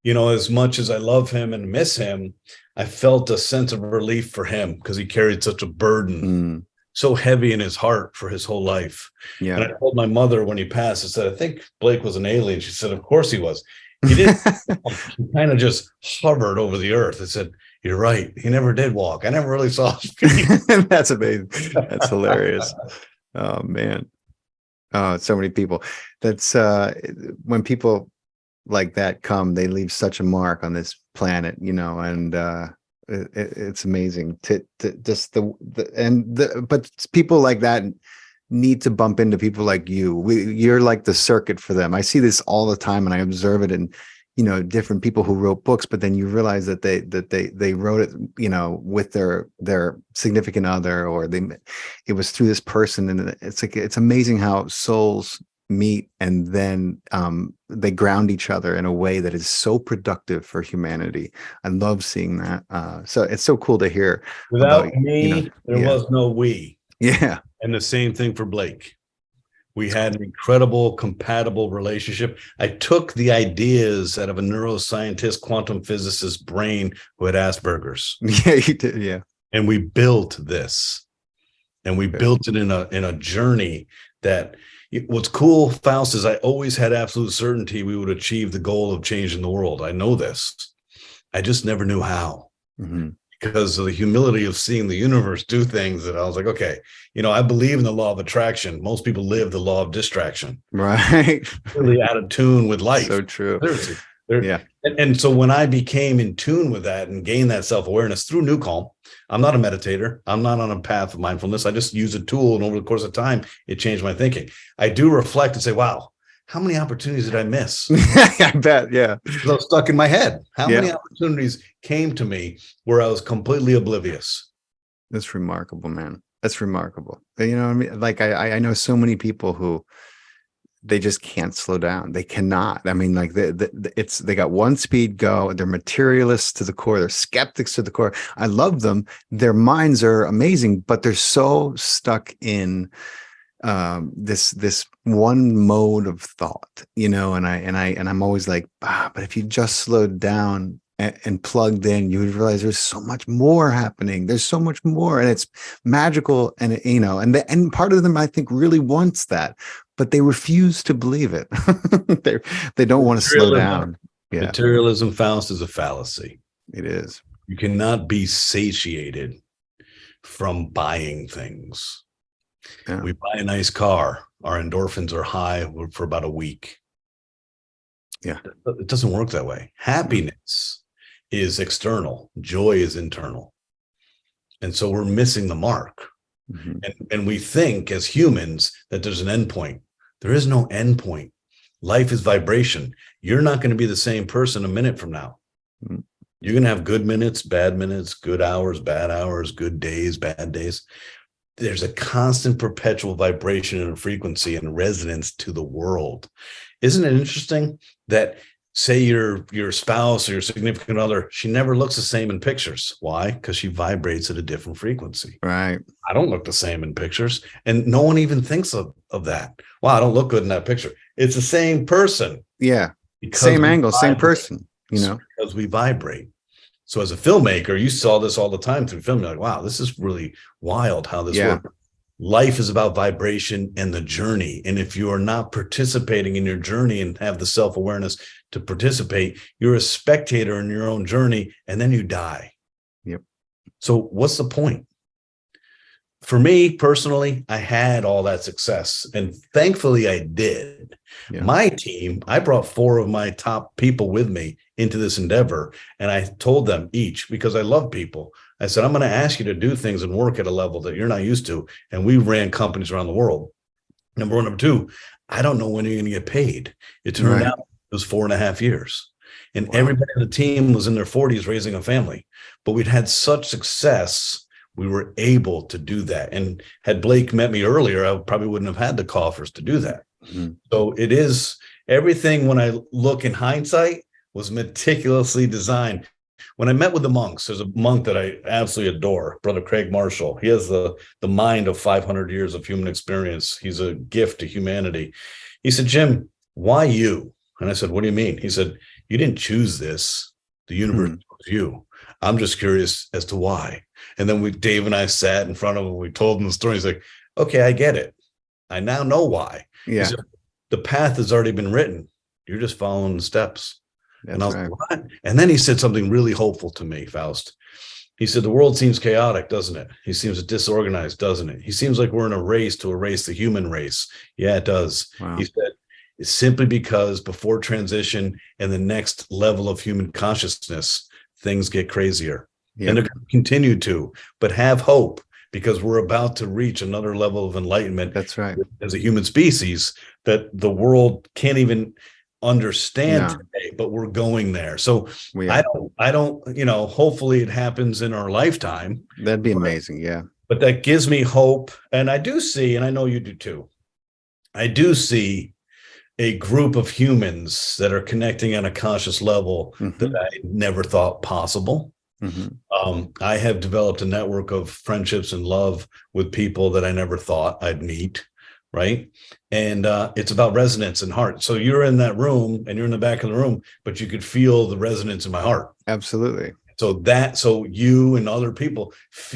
as much as I love him and miss him, I felt a sense of relief for him, because he carried such a burden, so heavy in his heart for his whole life. Yeah. And I told my mother when he passed, I said, I think Blake was an alien. She said, of course he was. He didn't. He kind of just hovered over the earth. I said, you're right. He never did walk. I never really saw his feet. That's amazing. That's hilarious. Oh, man. Oh, so many people. That's when people like that come, they leave such a mark on this planet, and it's amazing to just but people like that need to bump into people like you. You're like the circuit for them. I see this all the time, and I observe it in different people who wrote books, but then you realize that they wrote it with their significant other, or it was through this person. And it's amazing how souls meet, and then they ground each other in a way that is so productive for humanity. I love seeing that. So it's so cool to hear. Without me, there was no we. Yeah. And the same thing for Blake. We had an incredible, compatible relationship. I took the ideas out of a neuroscientist, quantum physicist brain who had Asperger's. Yeah, you did. Yeah. And we built this. And we built it in a journey that what's cool, Faust, is I always had absolute certainty we would achieve the goal of changing the world. I know this. I just never knew how. Mm-hmm. because of the humility of seeing the universe do things that I was like, okay, I believe in the law of attraction. Most people live the law of distraction. Right. Really out of tune with life. So true. Seriously. Yeah. And so when I became in tune with that and gained that self-awareness through NuCalm, I'm not a meditator. I'm not on a path of mindfulness. I just use a tool, and over the course of time, it changed my thinking. I do reflect and say, wow, how many opportunities did I miss? I bet. Yeah. Because I was stuck in my head. How many opportunities came to me where I was completely oblivious? That's remarkable, man. That's remarkable. You know what I mean? Like I know so many people who they just can't slow down. They cannot. I mean, like they got one speed go. They're materialists to the core. They're skeptics to the core. I love them. Their minds are amazing, but they're so stuck in this one mode of thought, and I'm always like, but if you just slowed down and plugged in, you would realize there's so much more happening. There's so much more, and it's magical. And and part of them, I think, really wants that, but they refuse to believe it. they don't want to slow down. Yeah. Materialism, Faust, is a fallacy. It is. You cannot be satiated from buying things. Yeah. We buy a nice car, our endorphins are high for about a week. Yeah. It doesn't work that way. Happiness is external. Joy is internal. And so we're missing the mark. Mm-hmm. And we think as humans that there's an endpoint. There is no endpoint. Life is vibration. You're not going to be the same person a minute from now. Mm-hmm. You're going to have good minutes, good hours, bad hours, good days, bad days. There's a constant perpetual vibration and frequency and resonance to the world. Isn't it interesting that, say, your spouse or your significant other, she never looks the same in pictures. Why? Because she vibrates at a different frequency. Right. I don't look the same in pictures. And no one even thinks of that. Wow, I don't look good in that picture. It's the same person. Yeah. Same angle, same person, Because we vibrate. So as a filmmaker, you saw this all the time through film. You're like, wow, this is really wild how this works. Life is about vibration and the journey. And if you are not participating in your journey and have the self-awareness to participate, you're a spectator in your own journey, and then you die. Yep. So what's the point? For me personally, I had all that success, and thankfully I did. Yeah. My team, I brought 4 of my top people with me into this endeavor, and I told them each, because I love people, I said, I'm going to ask you to do things and work at a level that you're not used to. And we ran companies around the world. Number one. Number two, I don't know when you're going to get paid. It turned out it was 4.5 years. And everybody on the team was in their 40s raising a family. But we'd had such success, we were able to do that. And had Blake met me earlier, I probably wouldn't have had the coffers to do that. Mm-hmm. So it is everything, when I look in hindsight, was meticulously designed. When I met with the monks, there's a monk that I absolutely adore, Brother Craig Marshall. He has the mind of 500 years of human experience. He's a gift to humanity. He said, Jim, why you? And I said, what do you mean? He said, you didn't choose this. The universe chose you. I'm just curious as to why. And then Dave and I sat in front of him. We told him the story. He's like, okay, I get it. I now know why. Yeah. Said, the path has already been written. You're just following the steps. That's and I was like, what? And then he said something really hopeful to me, Faust. He said, the world seems chaotic, doesn't it? He seems disorganized, doesn't it? He seems like we're in a race to erase the human race. Yeah, it does. Wow. He said, it's simply because before transition and the next level of human consciousness, things get crazier. Yep. And they're going to continue to, but have hope, because we're about to reach another level of enlightenment. That's right. As a human species that the world can't even understand today, but we're going there. So I don't, hopefully it happens in our lifetime. That'd be amazing. Yeah. But that gives me hope. And I do see, and I know you do too, I do see a group of humans that are connecting on a conscious level that I never thought possible. I have developed a network of friendships and love with people that I never thought I'd meet. Right. And it's about resonance and heart. So you're in that room and you're in the back of the room, but you could feel the resonance in my heart. Absolutely. So you and other people,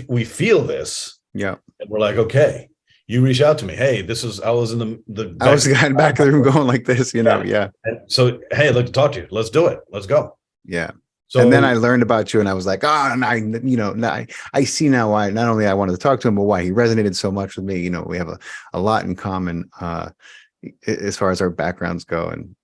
we feel this. Yeah. And we're like, okay, you reach out to me. Hey, I was in I was the guy in the back of the room going like this, Yeah. And so, hey, I'd like to talk to you. Let's do it. Let's go. Yeah. And then So I learned about you, and I was like, and I see now why not only I wanted to talk to him, but why he resonated so much with me. We have a lot in common as far as our backgrounds go. And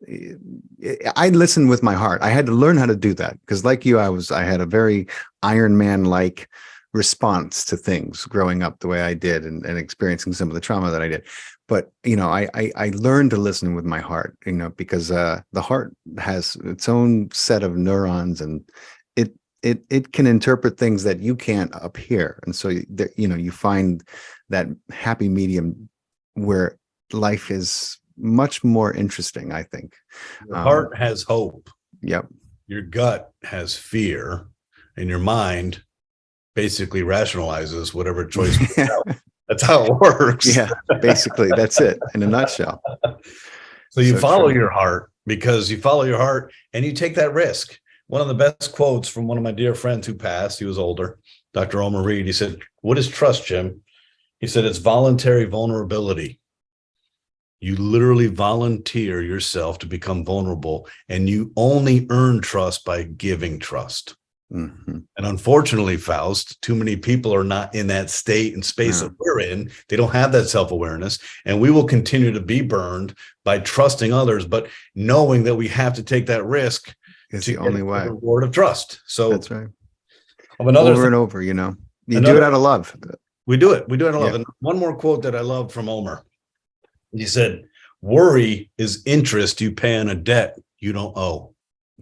I listened with my heart. I had to learn how to do that because, like you, I had a very Iron Man like response to things growing up the way I did, and experiencing some of the trauma that I did. But I learned to listen with my heart, because the heart has its own set of neurons, and it can interpret things that you can't up here. And so you find that happy medium where life is much more interesting, I think. your heart has hope. Yep. Your gut has fear, and your mind basically rationalizes whatever choice. That's how it works. Yeah, basically, that's it in a nutshell. So you follow true. your heart, because you follow your heart and you take that risk. One of the best quotes from one of my dear friends who passed, he was older, Dr. Omar Reed, he said, "What is trust, Jim?" He said, "It's voluntary vulnerability." You literally volunteer yourself to become vulnerable, and you only earn trust by giving trust. Mm-hmm. And unfortunately, Faust, too many people are not in that state and space that we're in. They don't have that self-awareness, and we will continue to be burned by trusting others, but knowing that we have to take that risk It's to the get only way. the reward of trust. So That's right. another Over thing, and over, you do it out of love. we do it out of love. Yeah. And one more quote that I love from Omar. He said, "Worry is interest you pay on a debt you don't owe."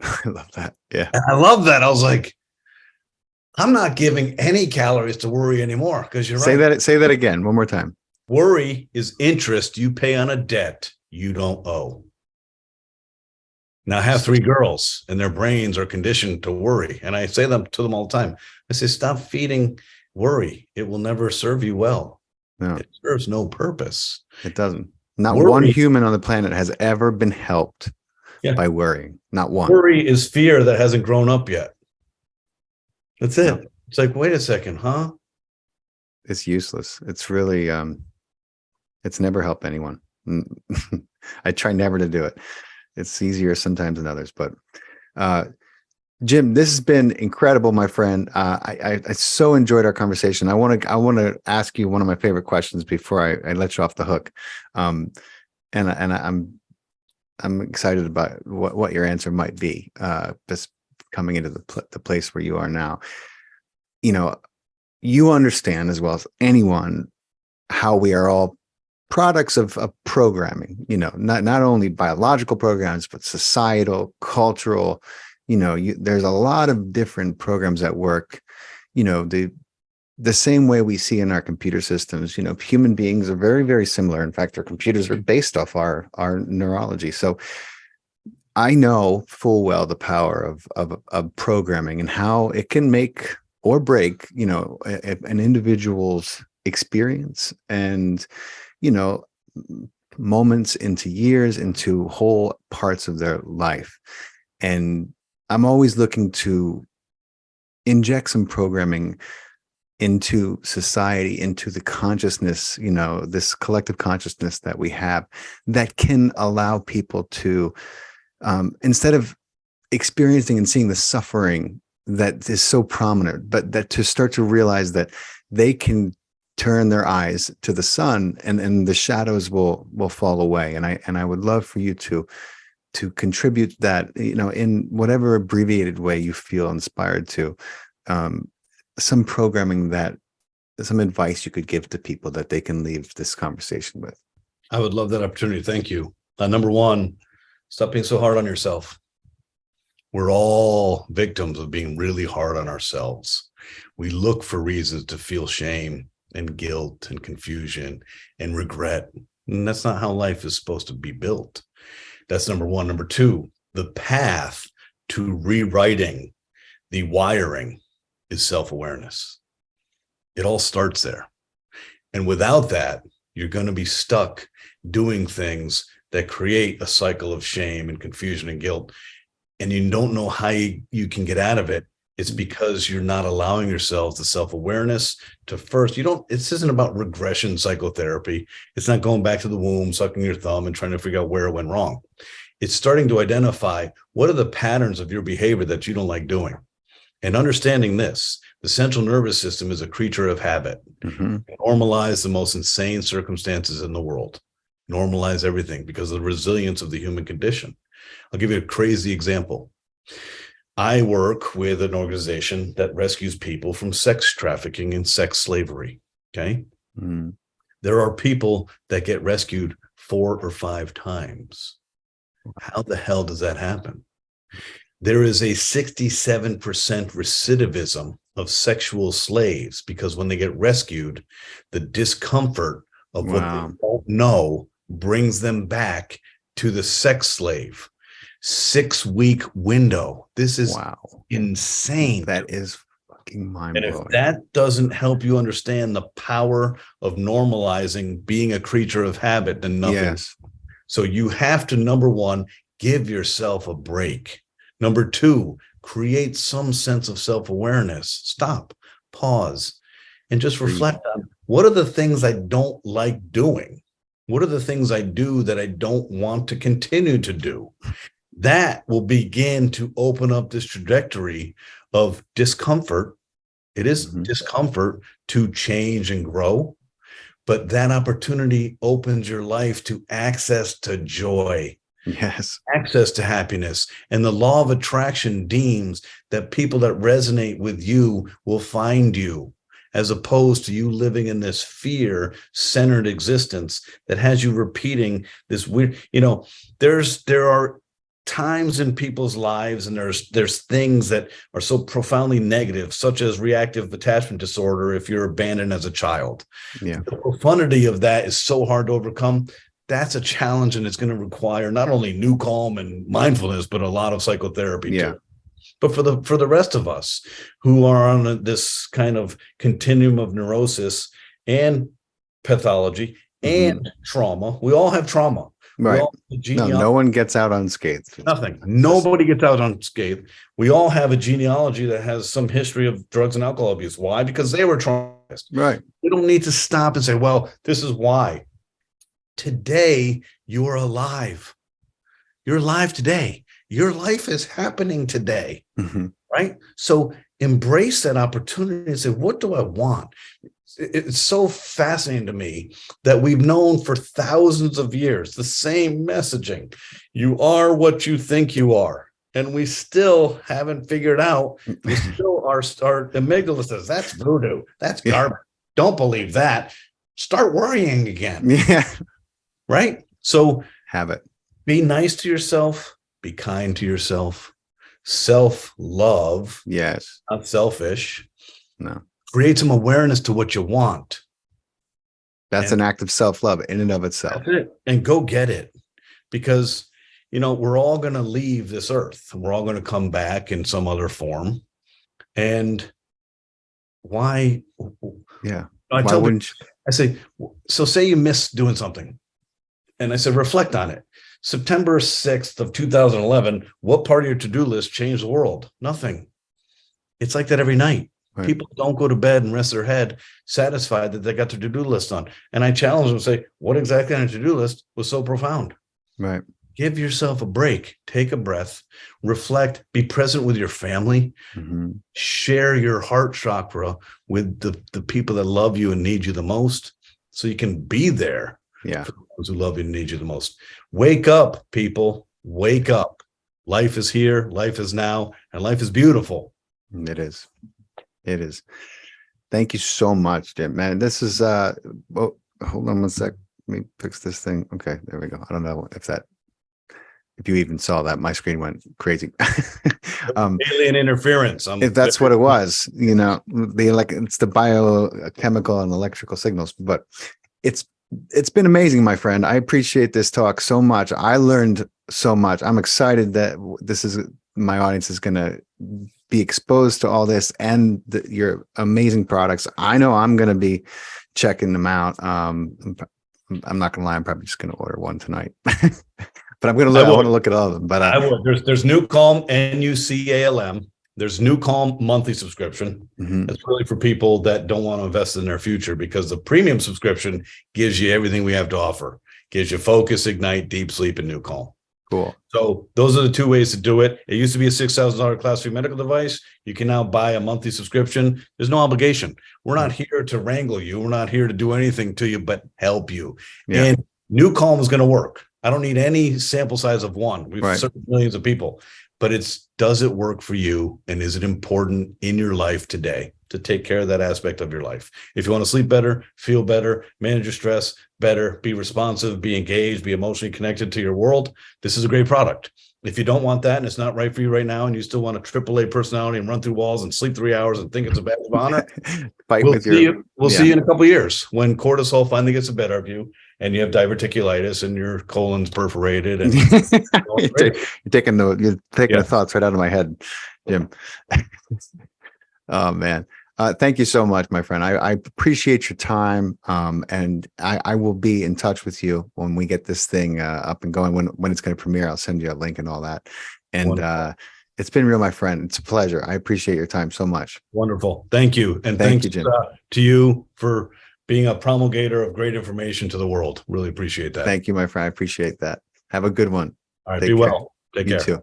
I love that. Yeah. And I love that. I was like, I'm not giving any calories to worry anymore, because you're right. Say that again one more time. Worry is interest you pay on a debt you don't owe. Now, I have 3 girls, and their brains are conditioned to worry. And I say to them all the time. I say, stop feeding worry. It will never serve you well. No, it serves no purpose. It doesn't. Not Worry, one human on the planet has ever been helped by worrying. Not one. Worry is fear that hasn't grown up yet. That's it. No. It's like, wait a second, huh? It's useless. It's really, it's never helped anyone. I try never to do it. It's easier sometimes than others, but Jim, this has been incredible, my friend. I so enjoyed our conversation. I want to ask you one of my favorite questions before I let you off the hook. And I'm excited about what your answer might be. Just coming into the place where you are now. You understand as well as anyone how we are all products of programming. Not only biological programs, but societal, cultural. There's a lot of different programs at work. The same way we see in our computer systems. Human beings are very, very similar. In fact, our computers are based off our neurology. So I know full well the power of programming and how it can make or break, an individual's experience and, moments into years, into whole parts of their life. And I'm always looking to inject some programming into society, into the consciousness, this collective consciousness that we have that can allow people to, instead of experiencing and seeing the suffering that is so prominent, but that to start to realize that they can turn their eyes to the sun and the shadows will fall away. And I would love for you to contribute that, in whatever abbreviated way you feel inspired to, some programming some advice you could give to people that they can leave this conversation with. I would love that opportunity. Thank you. Number one, stop being so hard on yourself. We're all victims of being really hard on ourselves. We look for reasons to feel shame and guilt and confusion and regret. And that's not how life is supposed to be built. That's number one. Number two, the path to rewriting the wiring is self-awareness. It all starts there. And without that, you're going to be stuck doing things that create a cycle of shame and confusion and guilt. And you don't know how you can get out of it. It's because you're not allowing yourselves the self-awareness to first. This isn't about regression psychotherapy. It's not going back to the womb, sucking your thumb and trying to figure out where it went wrong. It's starting to identify what are the patterns of your behavior that you don't like doing. And understanding this, the central nervous system is a creature of habit. Normalize the most insane circumstances in the world. Normalize everything because of the resilience of the human condition. I'll give you a crazy example. I work with an organization that rescues people from sex trafficking and sex slavery. Okay. There are people that get rescued 4 or 5 times. How the hell does that happen? There is a 67% recidivism of sexual slaves because when they get rescued, the discomfort of what they don't know brings them back to the sex slave. 6-week window. This is insane. That is fucking mind-blowing. And if that doesn't help you understand the power of normalizing being a creature of habit, then nothing. Yes. So you have to, number one, give yourself a break. Number 2, create some sense of self-awareness. Stop, pause, and just reflect on what are the things I don't like doing? What are the things I do that I don't want to continue to do? That will begin to open up this trajectory of discomfort. It is discomfort to change and grow, but that opportunity opens your life to access to joy. Yes. Access to happiness. And the law of attraction deems that people that resonate with you will find you, as opposed to you living in this fear-centered existence that has you repeating this weird, there are times in people's lives and there's things that are so profoundly negative, such as reactive attachment disorder if you're abandoned as a child. Yeah. The profundity of that is so hard to overcome. That's a challenge, and it's going to require not only NuCalm and mindfulness, but a lot of psychotherapy too. But for the rest of us who are on this kind of continuum of neurosis and pathology and trauma, we all have trauma. Right. No one gets out unscathed. Nothing. Nobody gets out unscathed. We all have a genealogy that has some history of drugs and alcohol abuse. Why? Because they were traumatized. Right. We don't need to stop and say, well, this is why. Today, you're alive. You're alive today. Your life is happening today, right? So embrace that opportunity and say, what do I want? It's so fascinating to me that we've known for thousands of years the same messaging. You are what you think you are. And we still haven't figured out. We still our amygdala says, that's voodoo. That's garbage. Don't believe that. Start worrying again. Yeah. Right? So have it. Be nice to yourself. Be kind to yourself. Self-love. Yes. Not selfish. No. Create some awareness to what you want. That's an act of self-love in and of itself. That's it. And go get it. Because, we're all going to leave this earth. We're all going to come back in some other form. And why? Yeah. Why wouldn't you? I say, so say you miss doing something. And I said, reflect on it. September 6th of 2011, what part of your to-do list changed the world? Nothing. It's like that every night. Right. People don't go to bed and rest their head satisfied that they got their to-do list done. And I challenge them and say, what exactly on your to-do list was so profound? Right. Give yourself a break. Take a breath. Reflect. Be present with your family. Share your heart chakra with the people that love you and need you the most so you can be there. Yeah. For those who love you and need you the most. Wake up, people. Wake up. Life is here. Life is now. And life is beautiful. It is. It is. Thank you so much, Jim. Man, this is hold on one sec. Let me fix this thing. Okay, there we go. I don't know if you even saw that. My screen went crazy. Alien interference. If that's what it was, it's the biochemical and electrical signals. But it's been amazing, my friend. I appreciate this talk so much. I learned so much. I'm excited that my audience is going to be exposed to all this and your amazing products. I know I'm going to be checking them out. I'm not going to lie. I'm probably just going to order one tonight. But I want to look at all of them. But I will. There's NuCalm, NuCalm. There's NuCalm monthly subscription. It's really for people that don't want to invest in their future, because the premium subscription gives you everything we have to offer. Gives you focus, ignite, deep sleep, and NuCalm. Cool. So those are the two ways to do it. It used to be a $6,000 class fee medical device. You can now buy a monthly subscription. There's no obligation. We're not here to wrangle you. We're not here to do anything to you, but help you. Yeah. And NuCalm is going to work. I don't need any sample size of one. We've served millions of people, but does it work for you? And is it important in your life today to take care of that aspect of your life? If you want to sleep better, feel better, manage your stress better, be responsive, be engaged, be emotionally connected to your world, this is a great product. If you don't want that and it's not right for you right now, and you still want a AAA personality and run through walls and sleep 3 hours and think it's a badge of honor, we'll see you in a couple of years when cortisol finally gets the better of you and you have diverticulitis and your colon's perforated. And you're taking the thoughts right out of my head, Jim. Oh man. Thank you so much, my friend. I appreciate your time. And I will be in touch with you when we get this thing up and going, when it's going to premiere. I'll send you a link and all that. And it's been real, my friend. It's a pleasure. I appreciate your time so much. Wonderful. Thank you. And thank you, Jim. To you for being a promulgator of great information to the world. Really appreciate that. Thank you, my friend. I appreciate that. Have a good one. All right. Be well. Take care. You too.